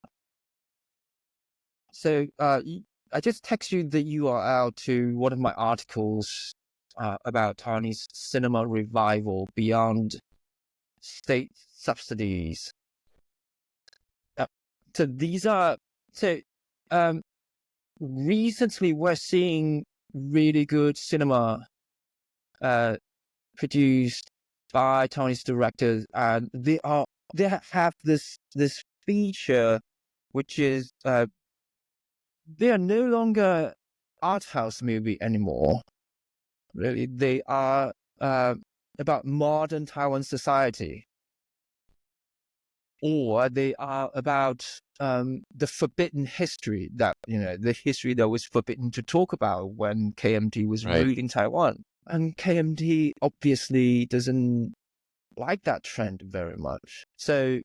So I just text you the URL to one of my articles about Taiwanese cinema revival beyond state subsidies. So these are recently we're seeing really good cinema produced by Taiwanese directors, and they have this feature, which is they are no longer art house movie anymore. Really, they are about modern Taiwan society, or they are about the forbidden history the history that was forbidden to talk about when KMT was ruling Taiwan. And KMT obviously doesn't like that trend very much. So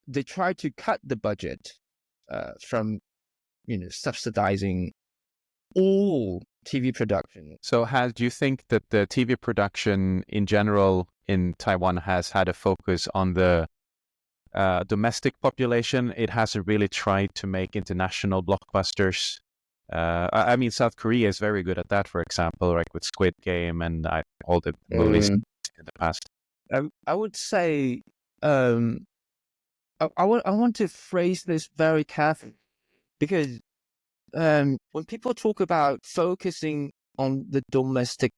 they try to cut the budget from subsidizing all TV production. So do you think that the TV production in general in Taiwan has had a focus on the domestic population? It hasn't really tried to make international blockbusters. I mean, South Korea is very good at that, for example, like with Squid Game and all the movies in the past. I would say, I want to phrase this very carefully, because when people talk about focusing on the domestic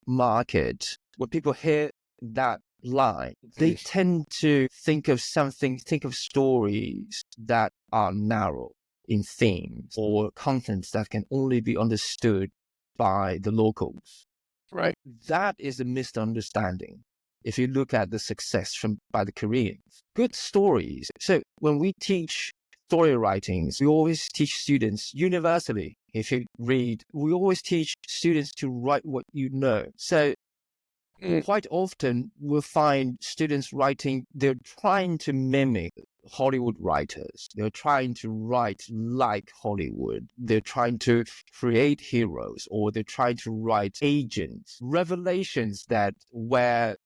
market, when people hear that line, they tend to think of stories that are narrow in themes or contents that can only be understood by the locals. Right. That is a misunderstanding. If you look at the success by the Koreans, good stories. So when we teach story writings, we always teach students universally. If you read, we always teach students to write what you know. So quite often we'll find students writing, they're trying to mimic Hollywood writers. They're trying to write like Hollywood. They're trying to create heroes, or they're trying to write agents, revelations that where,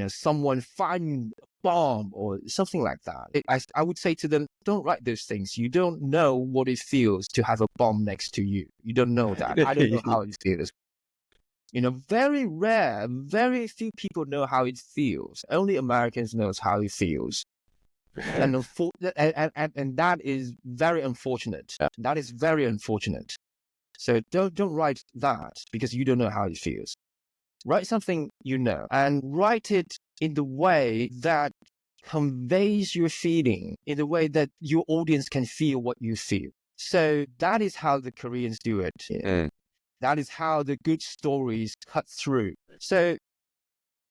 someone find a bomb or something like that. I would say to them, don't write those things. You don't know what it feels to have a bomb next to you. You don't know that. I don't know how it feels. Very rare, very few people know how it feels. Only Americans knows how it feels. And that is very unfortunate. Yeah. That is very unfortunate. So don't write that because you don't know how it feels. Write something you know, and write it in the way that conveys your feeling, in the way that your audience can feel what you feel. So that is how the Koreans do it. Yeah. That is how the good stories cut through. So,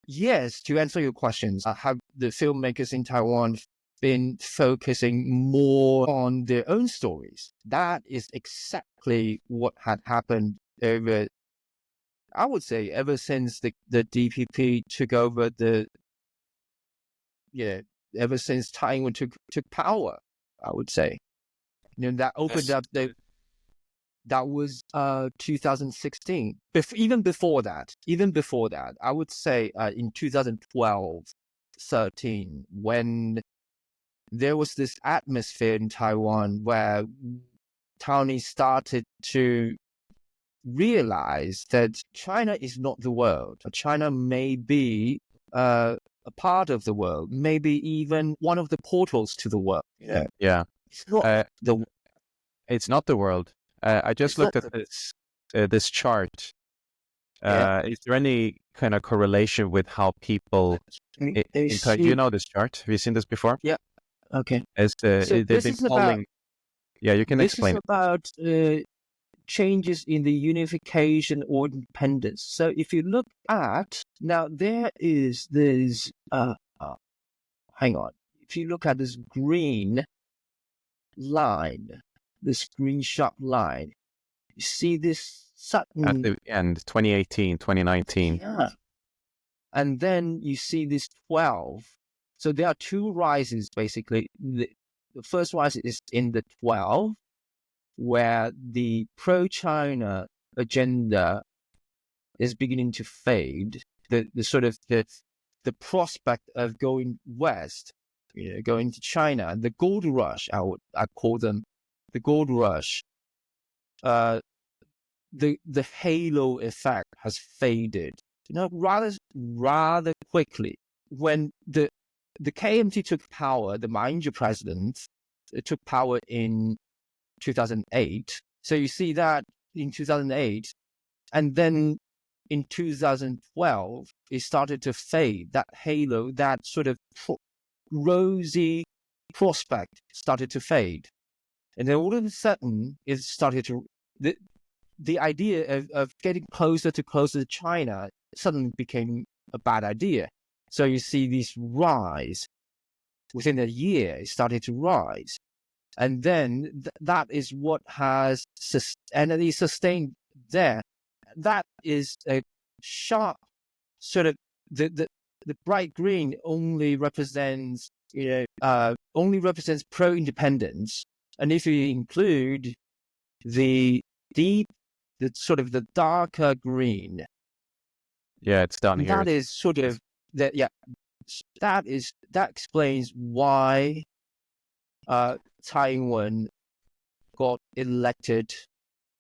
yes, to answer your questions, have the filmmakers in Taiwan been focusing more on their own stories? That is exactly what had happened over, I would say, ever since the DPP took over ever since Taiwan took power, I would say. That opened up that was 2016. Even before that, I would say in 2012, 13, when there was this atmosphere in Taiwan where Taiwanese started to realize that China is not the world. China may be a part of the world, maybe even one of the portals to the world. Yeah. It's not the. It's not the world. I just looked at this chart. Is there any kind of correlation with how people? Do you know this chart? Have you seen this before? Yeah. Okay. They've been calling. Yeah, you can explain. This is about changes in the unification or independence. So if you look at now, there is this. Hang on. If you look at this green line, this green sharp line, you see this sudden at the end, 2018, 2019. Yeah. And then you see this 12. So there are two rises, basically. The first rise is in the 12, where the pro-China agenda is beginning to fade. The sort of the prospect of going west, going to China, the gold rush, I call them the gold rush. The halo effect has faded, rather quickly. When the KMT took power, the Ma Ying-jeou president took power in 2008. So you see that in 2008, and then in 2012, it started to fade. That halo, that sort of rosy prospect started to fade. And then all of a sudden, it started to... The idea of getting closer to China suddenly became a bad idea. So you see this rise. Within a year, it started to rise. And then that is what has sustained there. That is a sharp sort of the bright green only represents pro-independence, And if you include the sort of the darker green, Yeah, it's down here. that is sort of that. Yeah, that explains why Taiwan got elected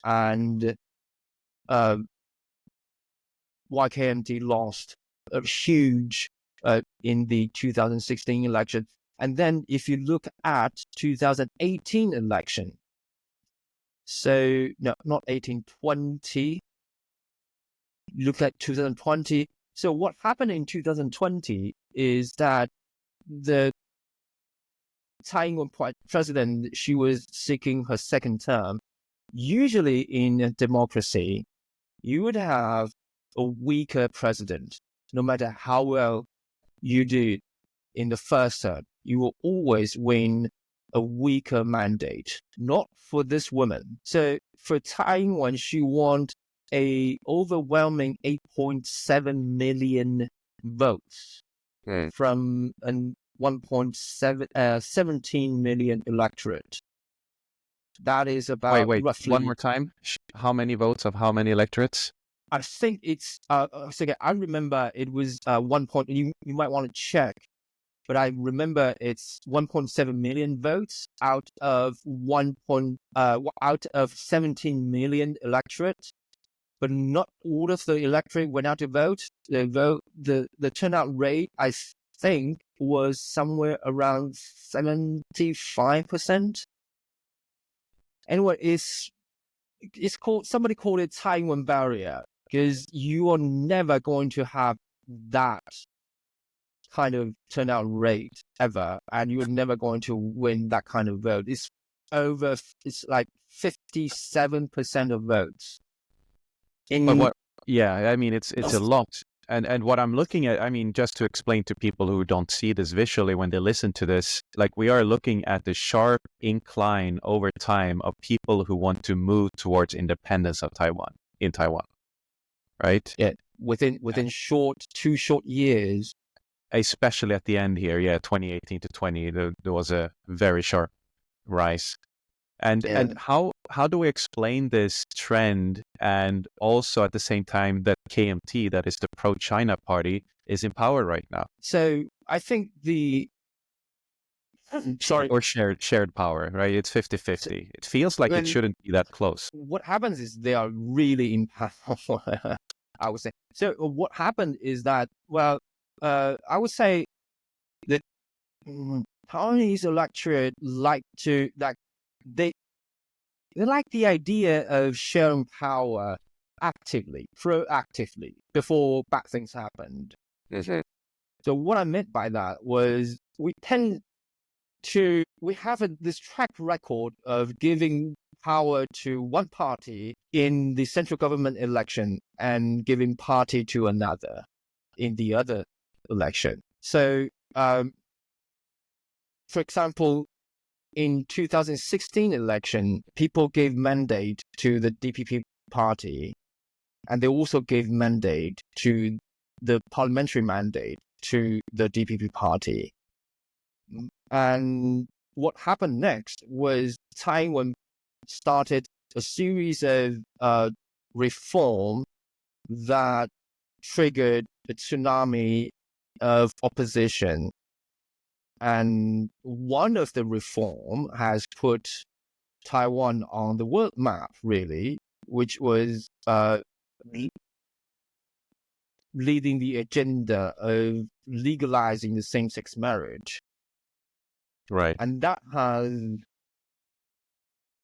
and YKMT lost a huge in the 2016 election. And then if you look at 2018 election, so no, not 1820, look at 2020. So what happened in 2020 is that the Taiwan president, she was seeking her second term. Usually in a democracy, you would have a weaker president. No matter how well you do in the first term, you will always win a weaker mandate. Not for this woman. So for Taiwan, she won a overwhelming 8.7 million votes from an 17 million electorate. That is about Wait, roughly. one more time. How many votes of how many electorates? I think it's. I remember it was 1 point. You might want to check, but I remember it's 1.7 million votes out of out of 17 million electorate. But not all of the electorate went out to vote. The turnout rate, I think, was somewhere around 75%. Anyway, it's called, somebody called it Taiwan barrier, because you are never going to have that kind of turnout rate ever, and you're never going to win that kind of vote. It's like 57% of votes. But what? Yeah, I mean, it's a lot. And what I'm looking at, I mean, just to explain to people who don't see this visually when they listen to this, like we are looking at the sharp incline over time of people who want to move towards independence of Taiwan in Taiwan, right? Yeah, within 2 short years. Especially at the end here, yeah, 2018 to 20, there was a very sharp rise. And how do we explain this trend, and also at the same time that KMT, that is the pro-China party, is in power right now? So I think or shared power, right? It's 50-50. It feels like it shouldn't be that close. What happens is they are really in power, I would say. So what happened is that, I would say that Taiwanese electorate they like the idea of sharing power proactively, before bad things happened. Mm-hmm. So what I meant by that was we have this track record of giving power to one party in the central government election and giving party to another in the other election. So, for example, in 2016 election, people gave mandate to the DPP party, and they also gave mandate to the parliamentary mandate to the DPP party. And what happened next was Taiwan started a series of reform that triggered a tsunami of opposition. And one of the reform has put Taiwan on the world map, really, which was leading the agenda of legalizing the same-sex marriage. Right. And that has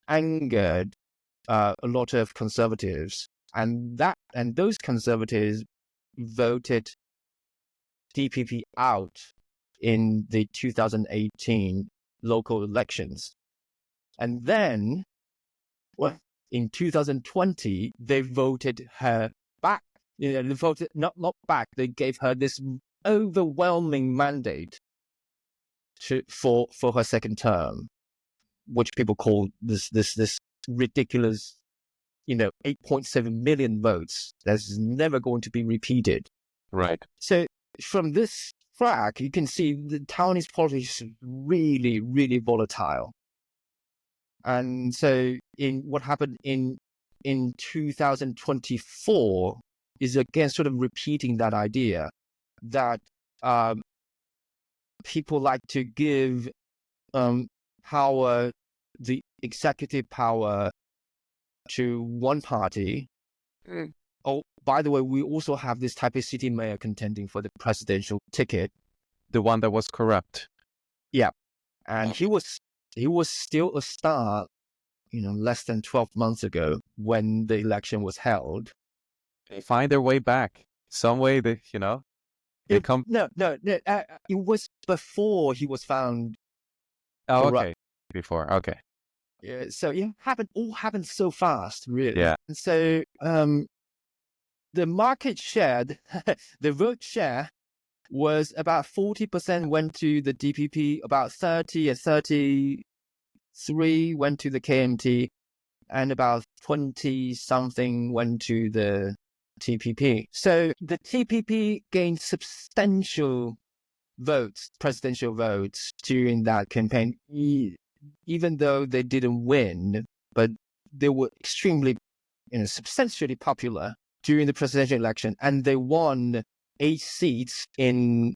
angered a lot of conservatives, and those conservatives voted DPP out in the 2018 local elections. And then, in 2020, they voted her back. They voted not back. They gave her this overwhelming mandate for her second term, which people call this ridiculous, 8.7 million votes. That's never going to be repeated. Right. So from this track, you can see the Taiwanese politics is really, really volatile. And so in what happened in 2024 is again sort of repeating that idea that people like to give power, the executive power, to one party. Oh, by the way, we also have this Taipei city mayor contending for the presidential ticket. The one that was corrupt. Yeah. And he was still a star, less than 12 months ago when the election was held. They find their way back. Some way they come. No. It was before he was found Oh, corrupt. okay. Before, okay. Yeah, so all happened so fast, really. Yeah. And so the market share, the vote share was about 40% went to the DPP, about 30 and 33 went to the KMT, and about 20 something went to the TPP. So the TPP gained substantial votes, presidential votes during that campaign, even though they didn't win, but they were extremely, substantially popular during the presidential election, and they won 8 seats in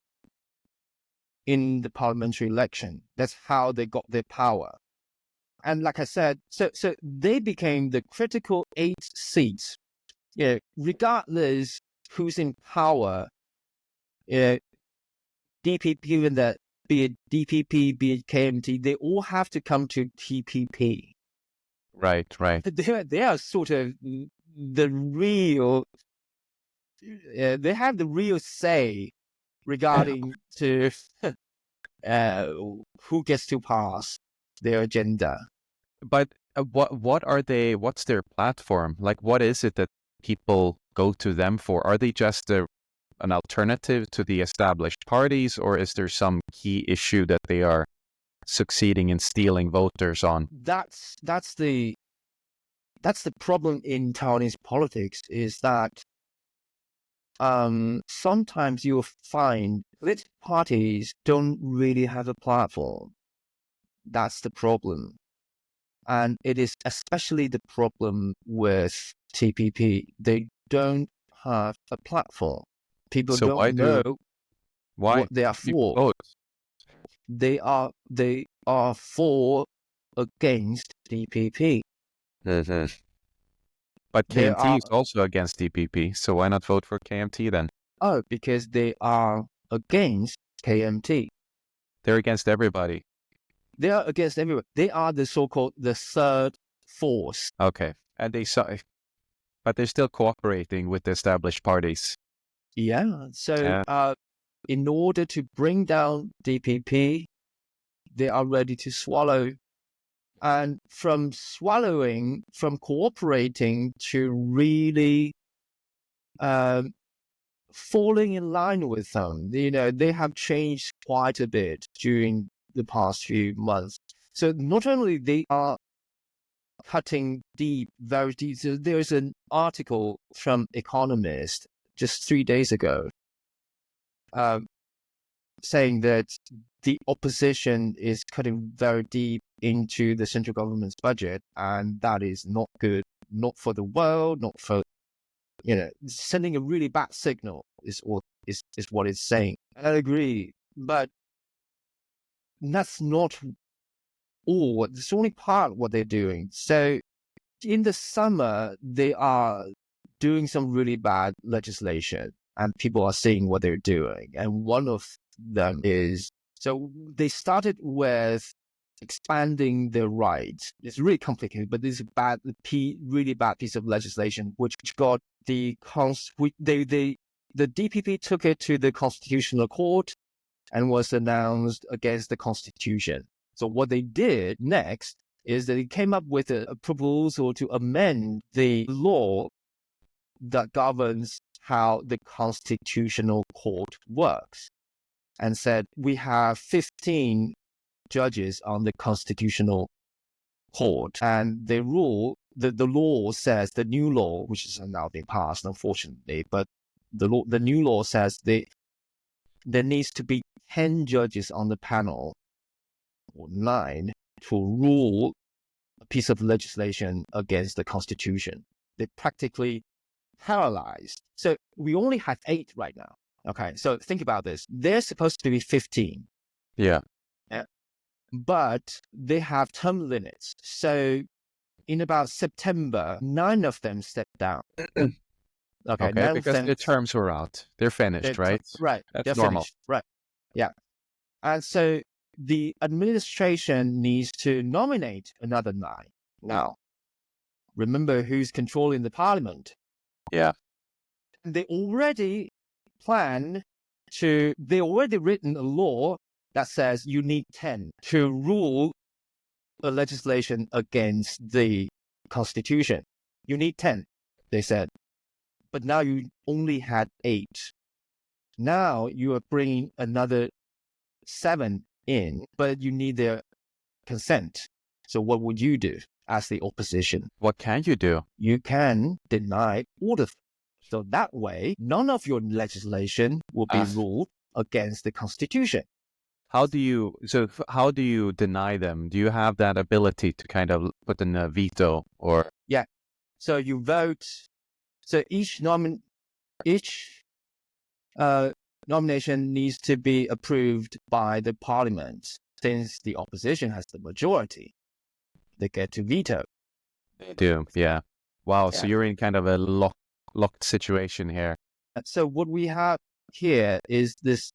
the parliamentary election. That's how they got their power. And like I said, so they became the critical 8 seats. Regardless who's in power, DPP, given that be it DPP, be it KMT, they all have to come to TPP. Right. They are sort of the real. They have the real say regarding to who gets to pass their agenda. But what are they? What's their platform? Like, what is it that people go to them for? Are they just an alternative to the established parties, or is there some key issue that they are succeeding in stealing voters on? That's the problem in Taiwanese politics, is that sometimes you'll find political parties don't really have a platform. That's the problem. And it is especially the problem with TPP. They don't have a platform. People So don't know why what they are people for. vote? They are for against TPP. But They KMT are is also against DPP, so why not vote for KMT then? because they are against KMT. They're against everybody. They are against everyone. They are the so-called the third force. Okay, and but they're still cooperating with the established parties. Yeah. So in order to bring down DPP, they are ready to swallow. And from cooperating to really falling in line with them, they have changed quite a bit during the past few months. So not only they are cutting deep, very deep. So there's an article from Economist just 3 days ago saying that the opposition is cutting very deep into the central government's budget, and that is not good, not for the world, not for, sending a really bad signal is what it's saying. And I agree, but that's not all. It's only part of what they're doing. So in the summer, they are doing some really bad legislation, and people are seeing what they're doing. And one of them is, so they started with expanding their rights. It's really complicated, but this is really bad piece of legislation, which got the DPP took it to the Constitutional Court and was announced against the Constitution. So what they did next is that they came up with a proposal to amend the law that governs how the Constitutional Court works, and said we have 15 judges on the Constitutional Court, and the law says, the new law, which is now being passed, unfortunately, but the new law says there needs to be 10 judges on the panel, or 9, to rule a piece of legislation against the Constitution. They practically paralyzed. So we only have 8 right now. Okay, so think about this. There's supposed to be 15. Yeah. But they have term limits. So in about September, 9 of them stepped down. Okay, because the terms were out. They're finished, right? Right. That's they're normal. Finished. Right. Yeah. And so the administration needs to nominate another 9. Now, remember who's controlling the parliament. Yeah. They already written a law that says you need 10 to rule a legislation against the Constitution. You need 10, they said. But now you only had 8. Now you are bringing another 7 in, but you need their consent. So what would you do as the opposition? What can you do? You can deny all of them. So that way, none of your legislation will be ruled against the Constitution. How do you deny them? Do you have that ability to kind of put in a veto or? Yeah. So you vote. So each nomination needs to be approved by the parliament. Since the opposition has the majority, they get to veto. They do, yeah. Wow, Yeah. So you're in kind of a locked situation here. So what we have here is this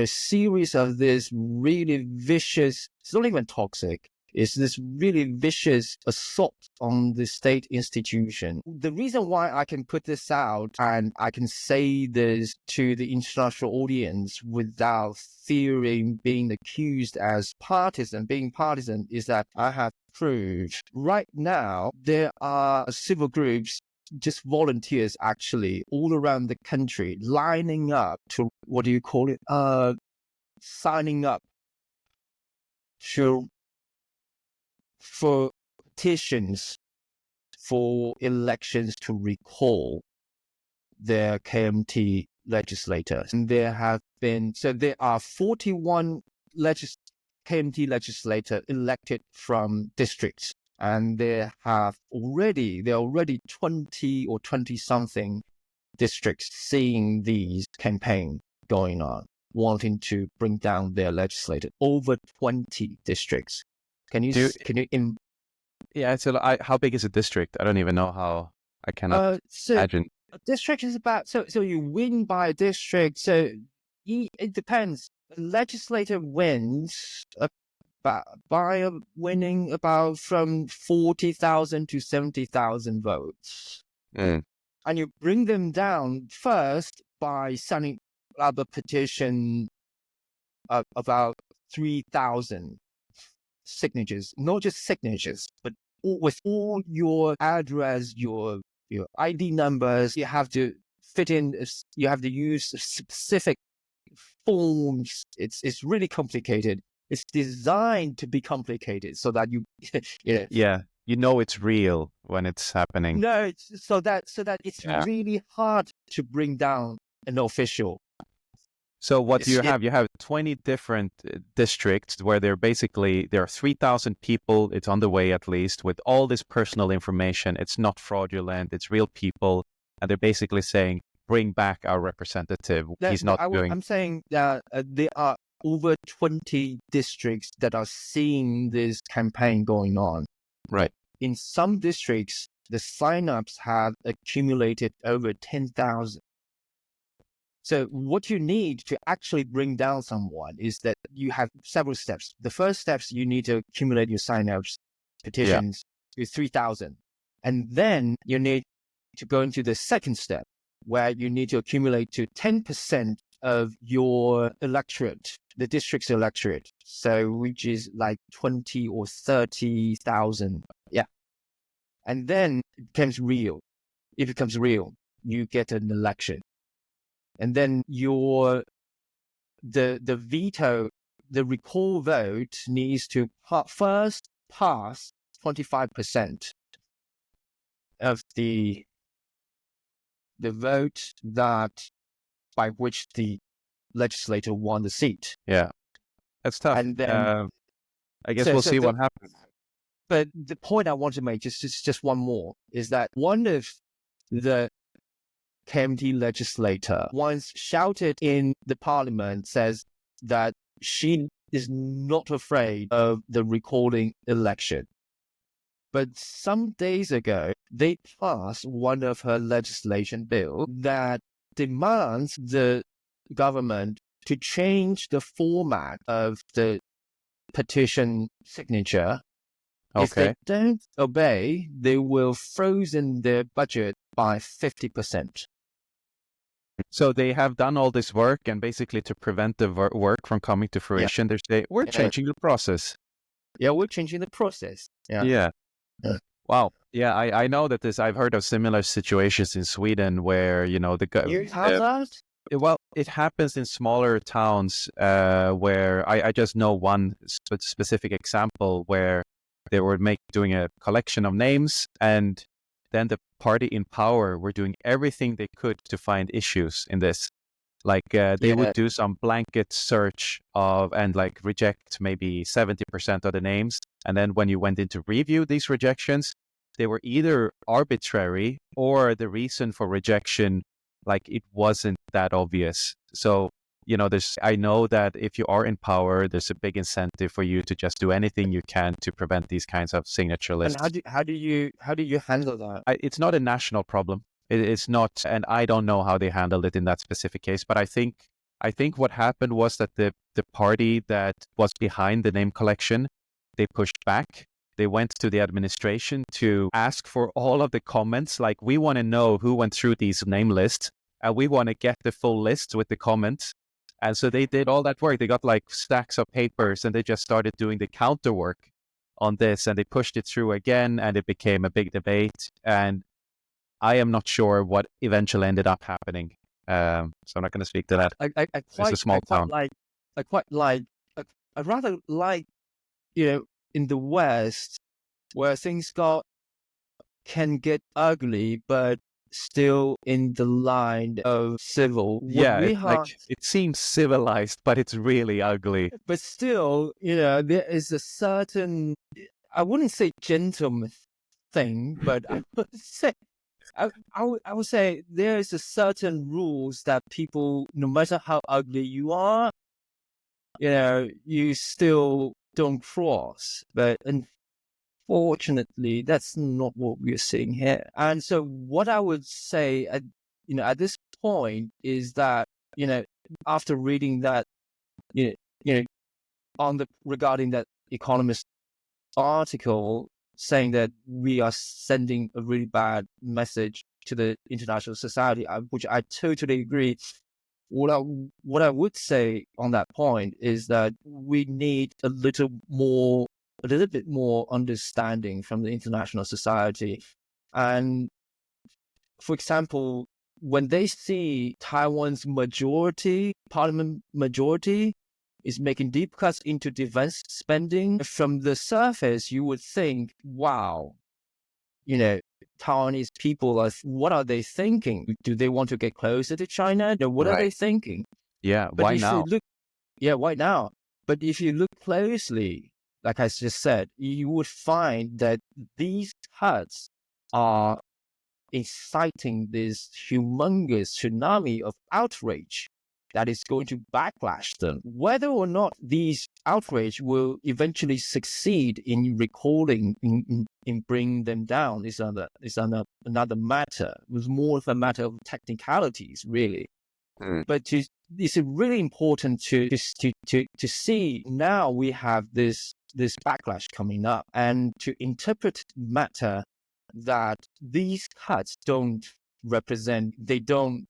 series of this really vicious, it's not even toxic, it's this really vicious assault on the state institution. The reason why I can put this out and I can say this to the international audience without fearing being accused as being partisan, is that I have proved right now there are civil groups, just volunteers actually, all around the country lining up to, what do you call it? Signing up for petitions for elections to recall their KMT legislators. And there are 41 KMT legislators elected from districts. And there are already 20 or 20 something districts seeing these campaigns going on, wanting to bring down their legislator. Over 20 districts. Yeah, so how big is a district? I don't even know how. I cannot imagine. A district is about, so you win by a district. So it depends. The legislator wins by winning about from 40,000 to 70,000 votes. Mm. And you bring them down first by signing up a petition of about 3,000 signatures, not just signatures, but with all your address, your ID numbers. You have to fit in, you have to use specific forms. It's really complicated. It's designed to be complicated so that you Yeah, you know it's real when it's happening. No, so that it's really hard to bring down an official. So what do you have? You have 20 different districts where there are 3,000 people. It's on the way, at least, with all this personal information. It's not fraudulent. It's real people. And they're basically saying, bring back our representative. I'm saying that there are over 20 districts that are seeing this campaign going on. Right. In some districts, the signups have accumulated over 10,000. So what you need to actually bring down someone is that you have several steps. The first steps, you need to accumulate your signups petitions to 3,000. And then you need to go into the second step, where you need to accumulate to 10% of your electorate, the district's electorate. So which is like 20 or 30,000. Yeah. And then it becomes real. If it becomes real, you get an election. And then the recall vote needs to first pass 25% of the vote by which the legislator won the seat. Yeah, that's tough. And then I guess we'll see what happens. But the point I want to make, just one more, is that one of the KMT legislator once shouted in the parliament, says that she is not afraid of the recording election. But some days ago, they passed one of her legislation bill that demands the government to change the format of the petition signature. If they don't obey, they will frozen their budget by 50%. So they have done all this work, and basically to prevent the work from coming to fruition, they say, we're changing the process. Yeah, we're changing the process. Yeah. Wow. Yeah, I know that I've heard of similar situations in Sweden where, you have that? Well, it happens in smaller towns where I just know one specific example where they were doing a collection of names, and then the party in power were doing everything they could to find issues in this. Like they would do some blanket search and like reject maybe 70% of the names. And then when you went in to review these rejections, they were either arbitrary or the reason for rejection, like it wasn't that obvious. So, I know that if you are in power, there's a big incentive for you to just do anything you can to prevent these kinds of signature lists. And how do you handle that? It's not a national problem. It's not, and I don't know how they handled it in that specific case. But I think what happened was that the party that was behind the name collection, they pushed back. They went to the administration to ask for all of the comments. Like, we want to know who went through these name lists, and we want to get the full list with the comments. And so they did all that work. They got like stacks of papers, and they just started doing the counter work on this, and they pushed it through again, and it became a big debate. And I am not sure what eventually ended up happening. So I'm not going to speak to that. It's a small town. I rather like, in the West, where things can get ugly, but still in the line of civil. It seems civilized, but it's really ugly. But still, there is a certain, I wouldn't say gentleman thing, but I would say there is a certain rules that people, no matter how ugly you are, you still don't cross. But unfortunately, that's not what we're seeing here. And so what I would say at this point is that, after reading that, regarding that Economist article saying that we are sending a really bad message to the international society, which I totally agree. What I would say on that point is that we need a little bit more understanding from the international society. And for example, when they see Taiwan's parliament majority is making deep cuts into defense spending, from the surface, you would think, wow, Taiwanese people what are they thinking? Do they want to get closer to China? What are they thinking? Yeah, but why now? Why now? But if you look closely, like I just said, you would find that these cuts are inciting this humongous tsunami of outrage that is going to backlash them. Whether or not these outrage will eventually succeed in recording, in bringing them down is another matter. It was more of a matter of technicalities, really. But it's really important to see now we have this backlash coming up, and to interpret matter that these cuts don't represent. They don't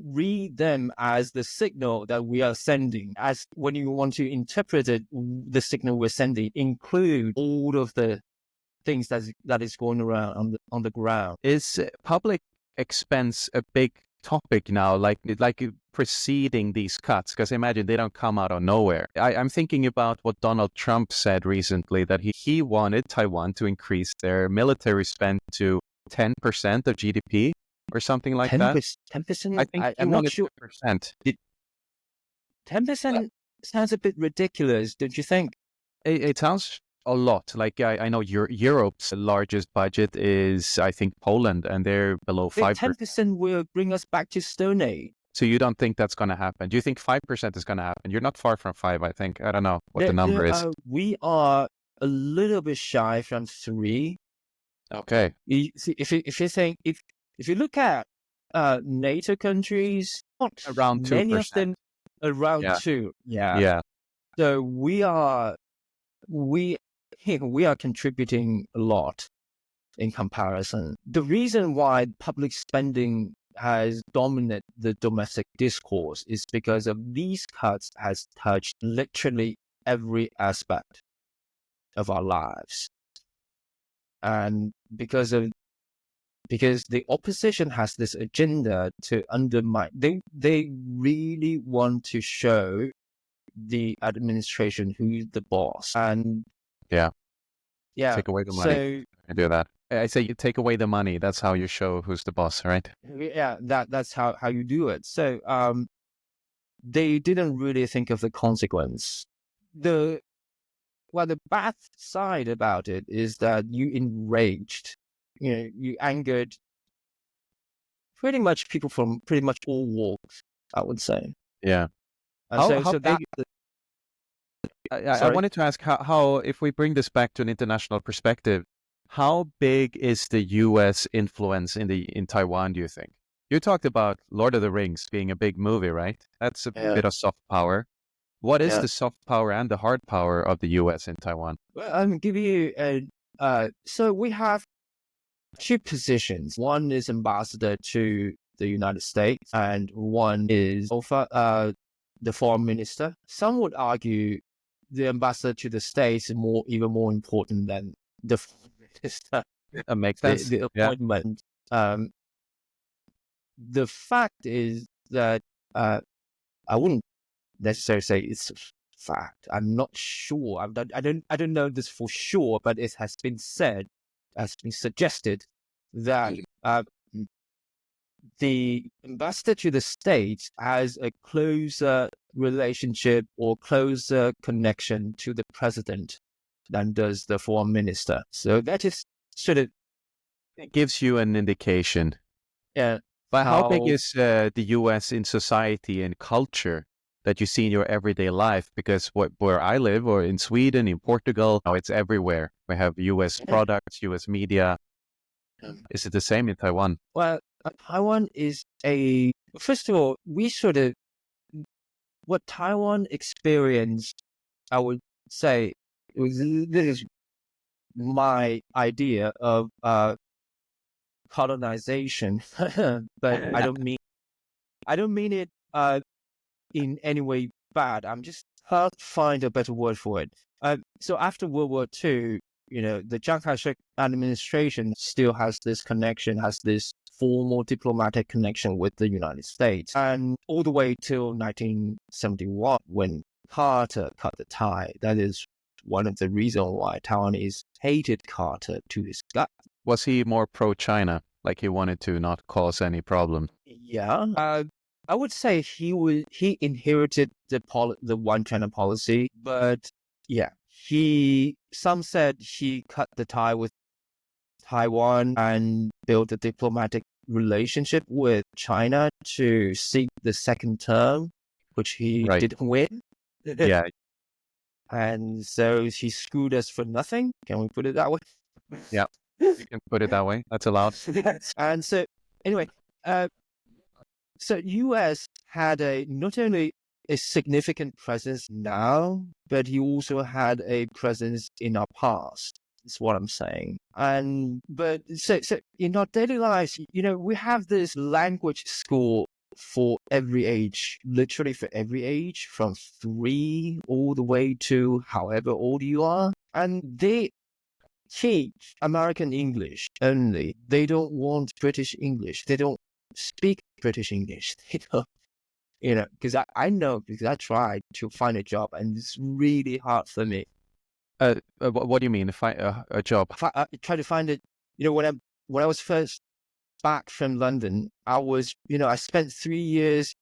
read them as the signal that we are sending. As when you want to interpret it, the signal we're sending include all of the things that is going around on the ground. Is public expense a big topic now, like preceding these cuts? Because imagine they don't come out of nowhere. I'm thinking about what Donald Trump said recently, that he wanted Taiwan to increase their military spend to 10% of GDP. Or something like 10%, that. 10%? I think I'm not sure. 10%. 10% sounds a bit ridiculous, don't you think? It sounds A lot. Like I know Europe's largest budget is, I think, Poland, and they're below 5%. 10% will bring us back to Stone Age. So you don't think that's going to happen? Do you think 5% is going to happen? You're not far from 5, I think. I don't know what the number is. We are a little bit shy from 3. Okay. You see, if you're saying if you look at NATO countries, not Around 2%. many of them around Yeah. 2. Yeah. Yeah. So we are contributing a lot in comparison. The reason why public spending has dominated the domestic discourse is because of these cuts has touched literally every aspect of our lives. And because the opposition has this agenda to undermine, they really want to show the administration who's the boss. And yeah, take away the money. So I do that. I say you take away the money. That's how you show who's the boss, right? Yeah, that's how you do it. So they didn't really think of the consequence. The bad side about it is that you enraged, you angered pretty much people from pretty much all walks, I would say. Yeah. How big? I wanted to ask how, if we bring this back to an international perspective, how big is the U.S. influence in Taiwan, do you think? You talked about Lord of the Rings being a big movie, right? That's a bit of soft power. What is the soft power and the hard power of the U.S. in Taiwan? Well, I'm giving you so we have 2 positions. One is ambassador to the United States, and one is the foreign minister. Some would argue the ambassador to the States is even more important than the foreign minister. That makes sense. The appointment. The fact is that I wouldn't necessarily say it's a fact. I'm not sure. I don't know this for sure, but it has been suggested that the ambassador to the States has a closer relationship or closer connection to the president than does the foreign minister. So that is sort of, it gives you an indication. Yeah. But how big is the U.S. in society and culture that you see in your everyday life? Because where I live, or in Sweden, in Portugal, it's everywhere. We have U.S. products, U.S. media. Is it the same in Taiwan? Well, Taiwan is first of all, what Taiwan experienced, I would say, this is my idea of colonization, but I don't mean it in any way bad. I'm just hard to find a better word for it. So after World War II, the Chiang Kai-shek administration still has this connection, has this formal diplomatic connection with the United States, and all the way till 1971 when Carter cut the tie. That is one of the reasons why Taiwanese hated Carter to his gut. Was he more pro-China, like he wanted to not cause any problem? Yeah, I would say he inherited the one China policy, but yeah, some said he cut the tie with Taiwan and built a diplomatic relationship with China to seek the second term, which he didn't win. Yeah. And so he screwed us for nothing. Can we put it that way? Yeah, you can put it that way. That's allowed. And so, anyway, so U.S. had not only a significant presence now, but he also had a presence in our past. That's what I'm saying. But so in our daily lives, we have this language school for every age, literally for every age, from 3 all the way to however old you are. And they teach American English only. They don't want British English. They don't speak British English. They don't, because I know, because I tried to find a job and it's really hard for me. What do you mean, a job? I try to find it, when I was first back from London, I spent 3 years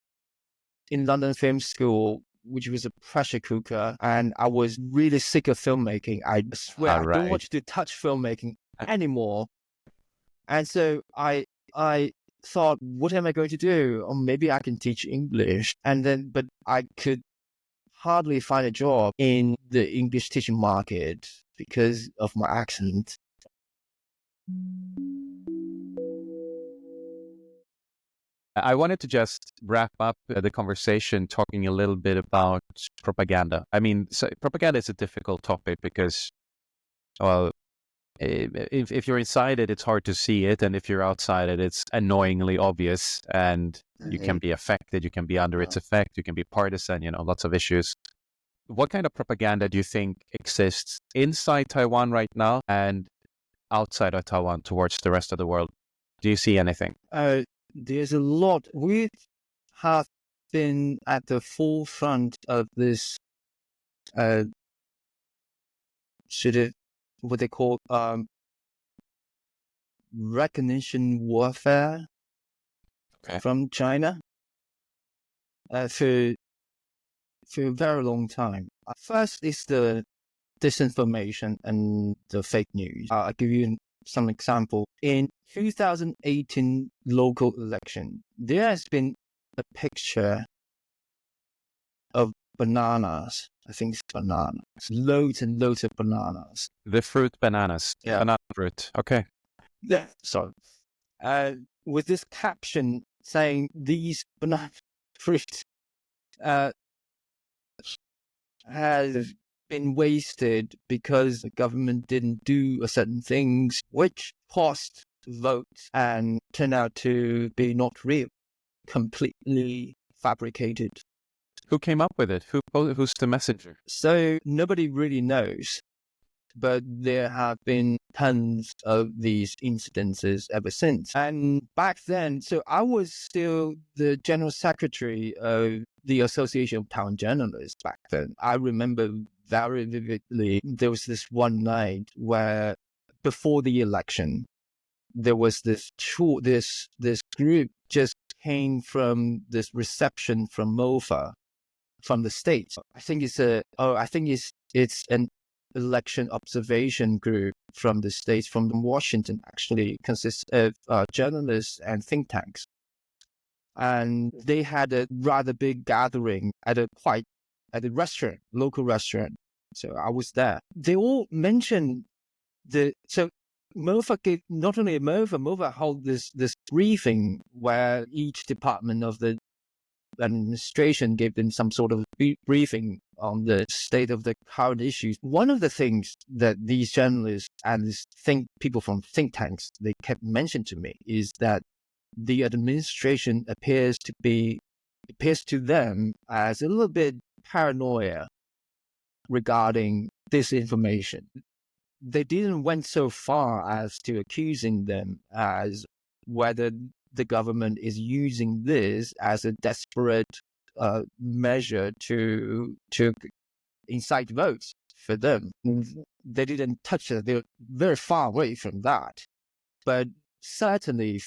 in London Film School which was a pressure cooker, and I was really sick of filmmaking. I swear I don't want to touch filmmaking anymore. And so I thought, what am I going to do? Or maybe I can teach English. But I could hardly find a job in the English teaching market because of my accent. I wanted to just wrap up the conversation talking a little bit about propaganda. I mean, propaganda is a difficult topic because, well, if you're inside it, it's hard to see it. And if you're outside it, it's annoyingly obvious. And you can be affected, you can be under its effect, you can be partisan, lots of issues. What kind of propaganda do you think exists inside Taiwan right now and outside of Taiwan towards the rest of the world? Do you see anything? There's a lot. We have been at the forefront of this sort of what they call recognition warfare from China for a very long time. First is the disinformation and the fake news. I'll give you some example. In 2018 local election, there has been a picture of bananas. I think it's bananas. Loads and loads of bananas. The fruit bananas. Yeah. Banana fruit. Okay. Yeah. So, with this caption saying these banana fruits has been wasted because the government didn't do certain things, which cost votes and turned out to be not real, completely fabricated. Who came up with it? Who's the messenger? So nobody really knows, but there have been tons of these incidences ever since. And back then, so I was still the general secretary of the Association of Taiwan Journalists back then. I remember very vividly, there was this one night where before the election, there was this group just came from this reception from MOFA, from the States. I think it's an election observation group from the States, from Washington, actually consists of journalists and think tanks. And they had a rather big gathering at a restaurant, local restaurant. So I was there. They all mentioned MOFA gave, not only MOFA held this briefing where each department of the administration gave them some sort of briefing on the state of the current issues. One of the things that these journalists and people from think tanks, they kept mentioning to me is that the administration appears to them as a little bit paranoia regarding disinformation. They didn't went so far as to accusing them as whether the government is using this as a desperate measure to incite votes for them. They didn't touch it. They're very far away from that. But certainly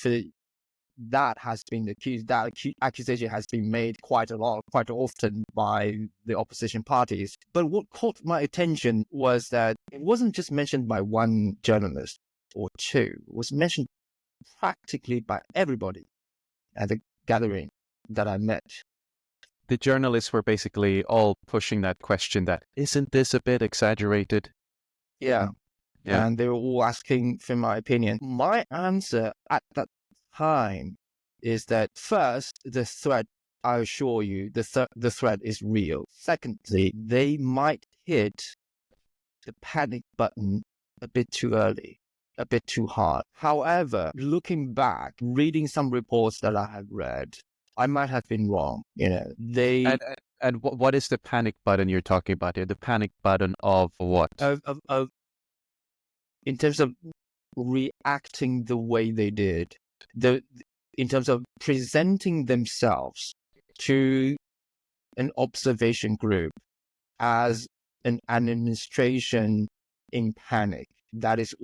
that has been accused. That accusation has been made quite often by the opposition parties. But what caught my attention was that it wasn't just mentioned by one journalist or two. It was mentioned practically by everybody at the gathering that I met. The journalists were basically all pushing that question that, isn't this a bit exaggerated? Yeah. And they were all asking for my opinion. My answer at that time is that first, the threat, I assure you, the threat is real. Secondly, they might hit the panic button a bit too early, a bit too hard. However, looking back, reading some reports that I have read, I might have been wrong. And what is the panic button you're talking about here? The panic button of what? In terms of reacting the way they did, in terms of presenting themselves to an observation group as an administration in panic. That is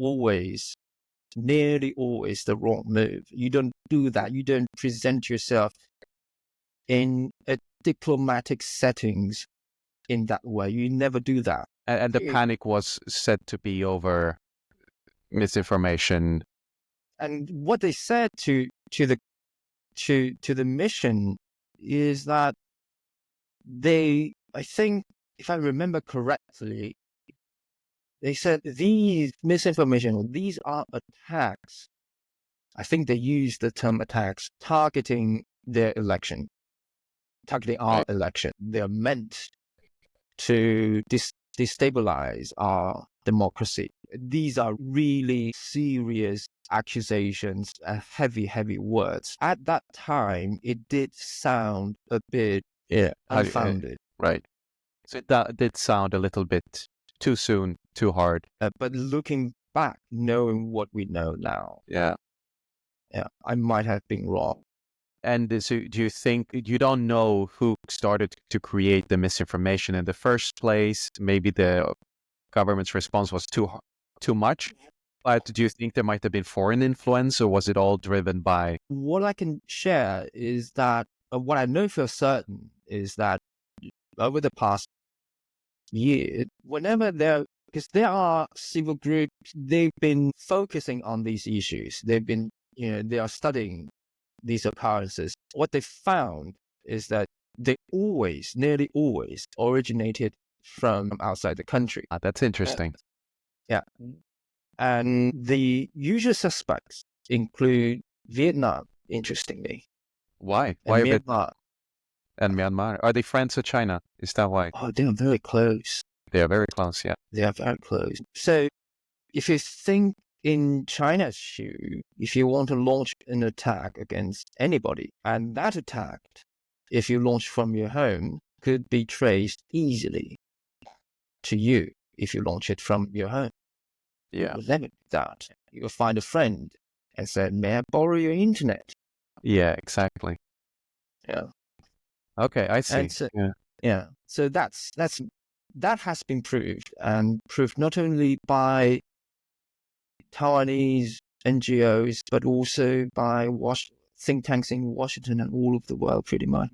nearly always the wrong move. You don't do that. You don't present yourself in a diplomatic settings in that way. You never do that. And the panic was said to be over misinformation. And what they said to the mission is that I think, if I remember correctly, they said these misinformation, these are attacks. I think they used the term attacks targeting their election, targeting our election. They are meant to destabilize our democracy. These are really serious accusations and heavy words. At that time, it did sound a bit unfounded. Right. So that did sound a little bit too soon, too hard. But looking back, knowing what we know now, I might have been wrong. And so do you think, you don't know who started to create the misinformation in the first place? Maybe the government's response was too much. But do you think there might have been foreign influence, or was it all driven by? What I can share is that what I know for certain is that over the past year, because there are civil groups, they've been focusing on these issues. They've been, they are studying these occurrences. What they found is that they nearly always originated from outside the country. That's interesting. Yeah. And the usual suspects include Vietnam, interestingly. Why? Why Myanmar? And Myanmar. Are they friends with China? Is that why? Oh, they are very close. They are very close, yeah. They are very close. So if you think in China's shoe, if you want to launch an attack against anybody, and that attack, if you launch from your home, could be traced easily to you if you launch it from your home. Yeah. Limit that. You will find a friend and say, "May I borrow your internet?" Yeah, exactly. Yeah. Okay, I see. And so, so that has been proved, and proved not only by Taiwanese NGOs, but also by think tanks in Washington and all over the world, pretty much.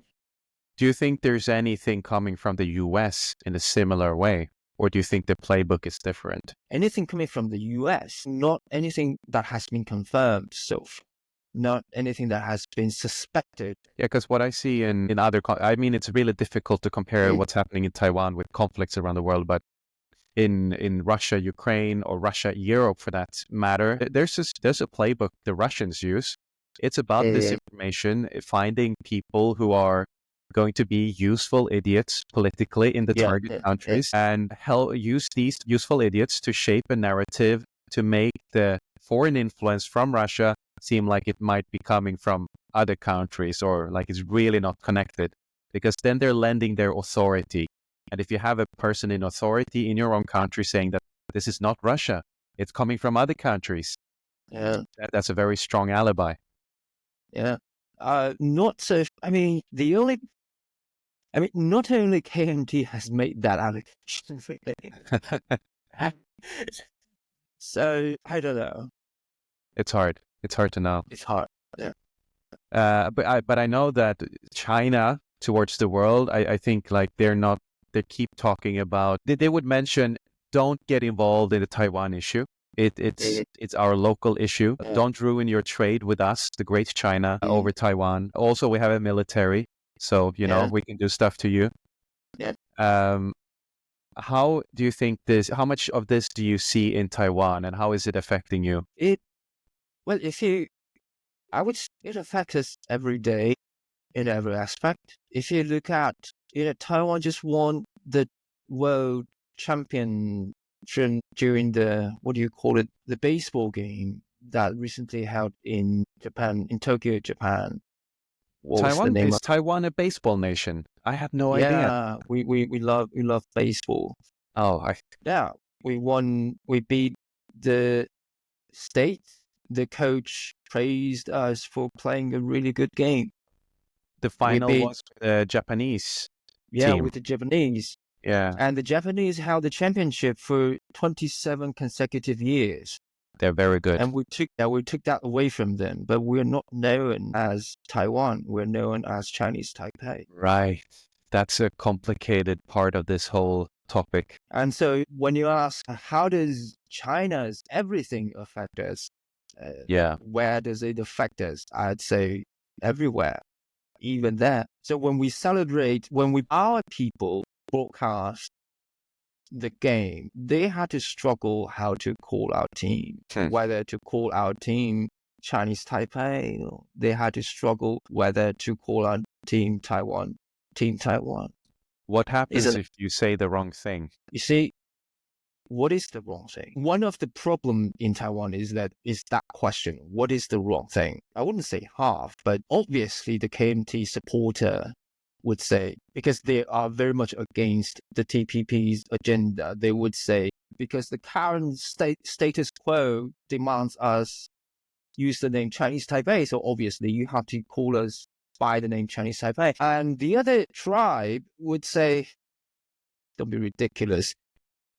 Do you think there's anything coming from the US in a similar way? Or do you think the playbook is different? Anything coming from the US, not anything that has been confirmed so far. Not anything that has been suspected. Yeah, because what I see in other, I mean, it's really difficult to compare what's happening in Taiwan with conflicts around the world, but in Russia, Ukraine, or Russia, Europe for that matter, there's a playbook the Russians use. It's about disinformation, finding people who are going to be useful idiots politically in the target countries, and use these useful idiots to shape a narrative to make the foreign influence from Russia seem like it might be coming from other countries, or like it's really not connected, because then they're lending their authority. And if you have a person in authority in your own country saying that this is not Russia, it's coming from other countries, that's a very strong alibi. Yeah. Not so, not only KMT has made that allegation. So, I don't know. It's hard to know. It's hard. Yeah. But I know that China towards the world, I think like they keep talking about, they would mention, don't get involved in the Taiwan issue. It's our local issue. Don't ruin your trade with us, the Great China, over Taiwan. Also, we have a military, so we can do stuff to you. Yeah. How do you think how much of this do you see in Taiwan, and how is it affecting you? It affects us every day in every aspect. If you look at, Taiwan just won the world champion during the, the baseball game that recently held in Japan, in Tokyo, Japan. Is Taiwan a baseball nation? I had no idea. Yeah, we love baseball. Oh, we beat the state. The coach praised us for playing a really good game. The final was the Japanese team. With the Japanese. Yeah. And the Japanese held the championship for 27 consecutive years. They're very good. And we took that away from them, but we're not known as Taiwan. We're known as Chinese Taipei. Right. That's a complicated part of this whole topic. And so when you ask, how does China's everything affect us? Where does it affect us? I'd say everywhere, even there. So when our people broadcast the game, they had to struggle how to call our team, whether to call our team Chinese Taipei, or they had to struggle whether to call our team Taiwan, Team Taiwan. What happens if you say the wrong thing? You see, what is the wrong thing? One of the problem in Taiwan is that question, what is the wrong thing? I wouldn't say half, but obviously the KMT supporter would say, because they are very much against the TPP's agenda, they would say, because the current status quo demands us use the name Chinese Taipei, so obviously you have to call us by the name Chinese Taipei. And the other tribe would say, don't be ridiculous.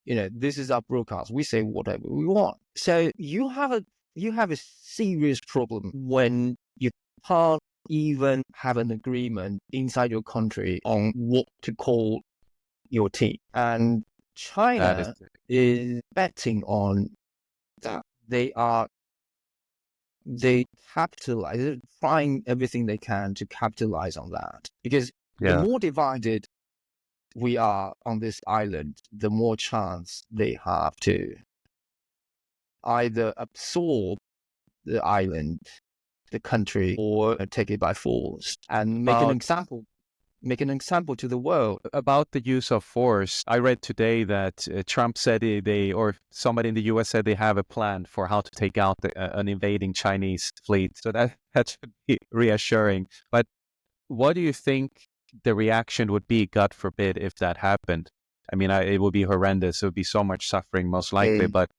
This is our broadcast. We say whatever we want. So you have a serious problem when you can't even have an agreement inside your country on what to call your team. And China is betting on that. They capitalize, they're trying everything they can to capitalize on that. Because the more divided we are on this island, the more chance they have to either absorb the island, the country, or take it by force and make an example to the world. About the use of force, I read today that Trump said or somebody in the US said they have a plan for how to take out an invading Chinese fleet. So that should be reassuring. But what do you think the reaction would be, God forbid, if that happened? I mean, it would be horrendous. It would be so much suffering, most likely. But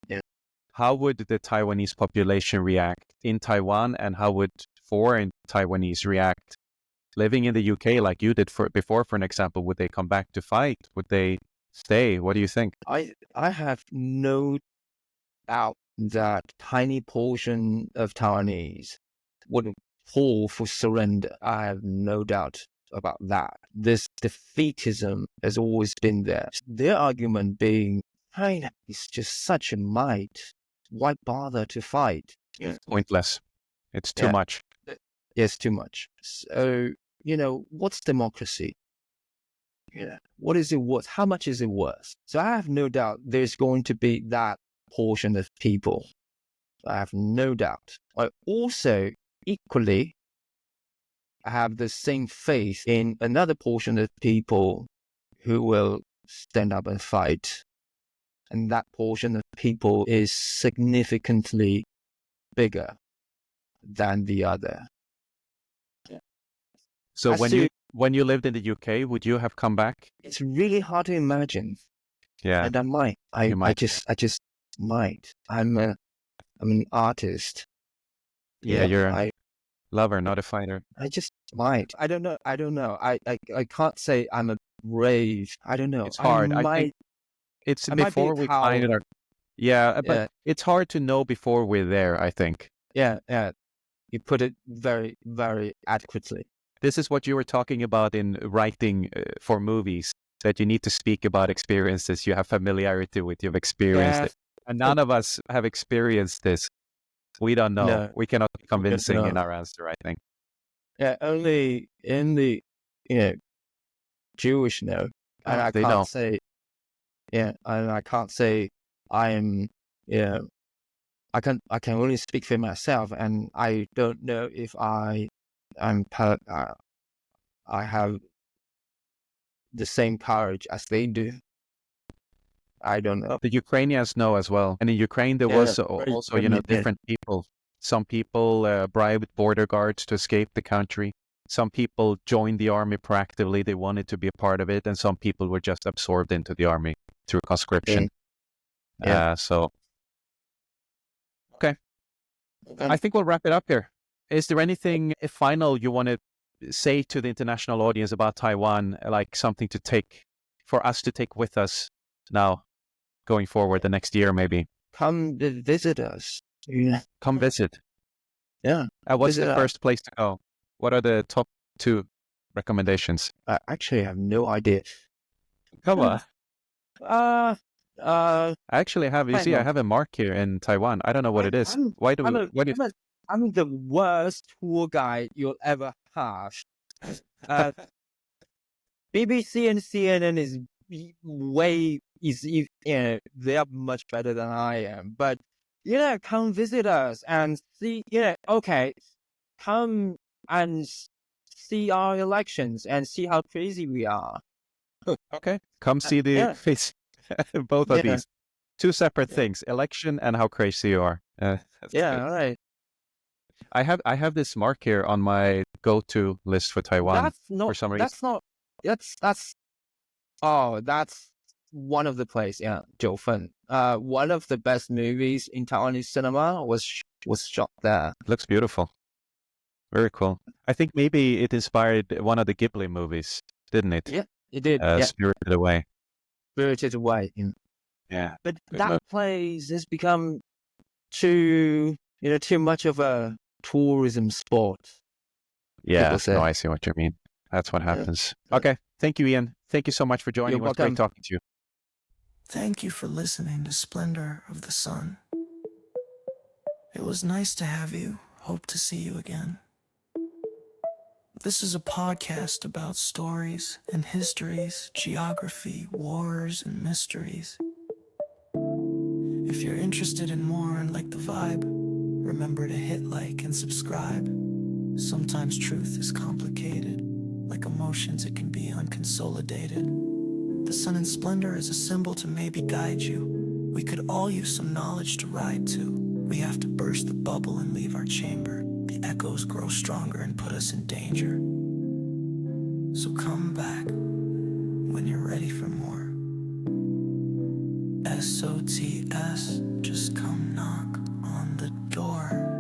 how would the Taiwanese population react in Taiwan, and how would foreign Taiwanese react living in the UK like you did before, for an example? Would they come back to fight? Would they stay? What do you think? I have no doubt that tiny portion of Taiwanese would call for surrender. I have no doubt about that. This defeatism has always been there. Their argument being, China is just such a might. Why bother to fight? Pointless. It's too much. It's too much. So, what's democracy? What is it worth? How much is it worth? So I have no doubt there's going to be that portion of people. I have no doubt. I also equally have the same faith in another portion of people who will stand up and fight. And that portion of people is significantly bigger than the other. So when you lived in the UK, would you have come back? It's really hard to imagine. Yeah. And I might. I just might. I'm an artist. Yeah, you're a lover, not a fighter. I just might. I don't know. I can't say I'm a brave. I don't know. It's hard. I think it's before we find it. But it's hard to know before we're there, I think. Yeah. You put it very, very adequately. This is what you were talking about in writing for movies, that you need to speak about experiences you have familiarity with, you've experienced it. And none of us have experienced this. We don't know. No, we cannot be convincing in our answer, I think. Yeah, only in the Jewish know. And I can't say and I can't say I am I can only speak for myself, and I don't know if I have the same courage as they do. I don't know. The Ukrainians know as well. And in Ukraine, there was also, different people. Some people bribed border guards to escape the country. Some people joined the army proactively. They wanted to be a part of it. And some people were just absorbed into the army through conscription. Okay. I think we'll wrap it up here. Is there anything final you want to say to the international audience about Taiwan, like something for us to take with us now, going forward the next year maybe? Come visit us. Yeah. Come visit. Yeah. What's Visit the us. first place to go? What are the top two recommendations? I actually have no idea. Come on. Uh, uh, I actually have, you hang see, I on. have a mark here in Taiwan. I don't know what it is. I'm, Why do I'm we, a, what if, I'm a, I'm the worst tour guide you'll ever have. Uh, BBC and CNN is they are much better than I am. But come visit us and see. Okay, come and see our elections and see how crazy we are. okay, come see the Yeah, face, both of yeah, these. Two separate yeah, things, election and how crazy you are. That's good. yeah. All right. I have this mark here on my go-to list for Taiwan That's not. for some reason. That's not. That's. Oh, that's one of the plays. Yeah, 九份. One of the best movies in Taiwanese cinema was shot there. Looks beautiful. Very cool. I think maybe it inspired one of the Ghibli movies, didn't it? Yeah, it did. Yeah, Spirited Away. Spirited Away. Yeah. Yeah. But Good that movie. place has become too much of a tourism spot. Yeah, People no, say. I see what you mean. That's what Yeah. happens. Okay. Thank you, Ian. Thank you so much for joining. You're It was great welcome. talking to you. Thank you for listening to Splendor of the Sun. It was nice to have you. Hope to see you again. This is a podcast about stories and histories, geography, wars, and mysteries. If you're interested in more and like the vibe, remember to hit like and subscribe. Sometimes truth is complicated. Like emotions, it can be unconsolidated. The sun and splendor is a symbol to maybe guide you. We could all use some knowledge to ride to. We have to burst the bubble and leave our chamber. The echoes grow stronger and put us in danger. So come back when you're ready for more. SOTS, just come knock on the door.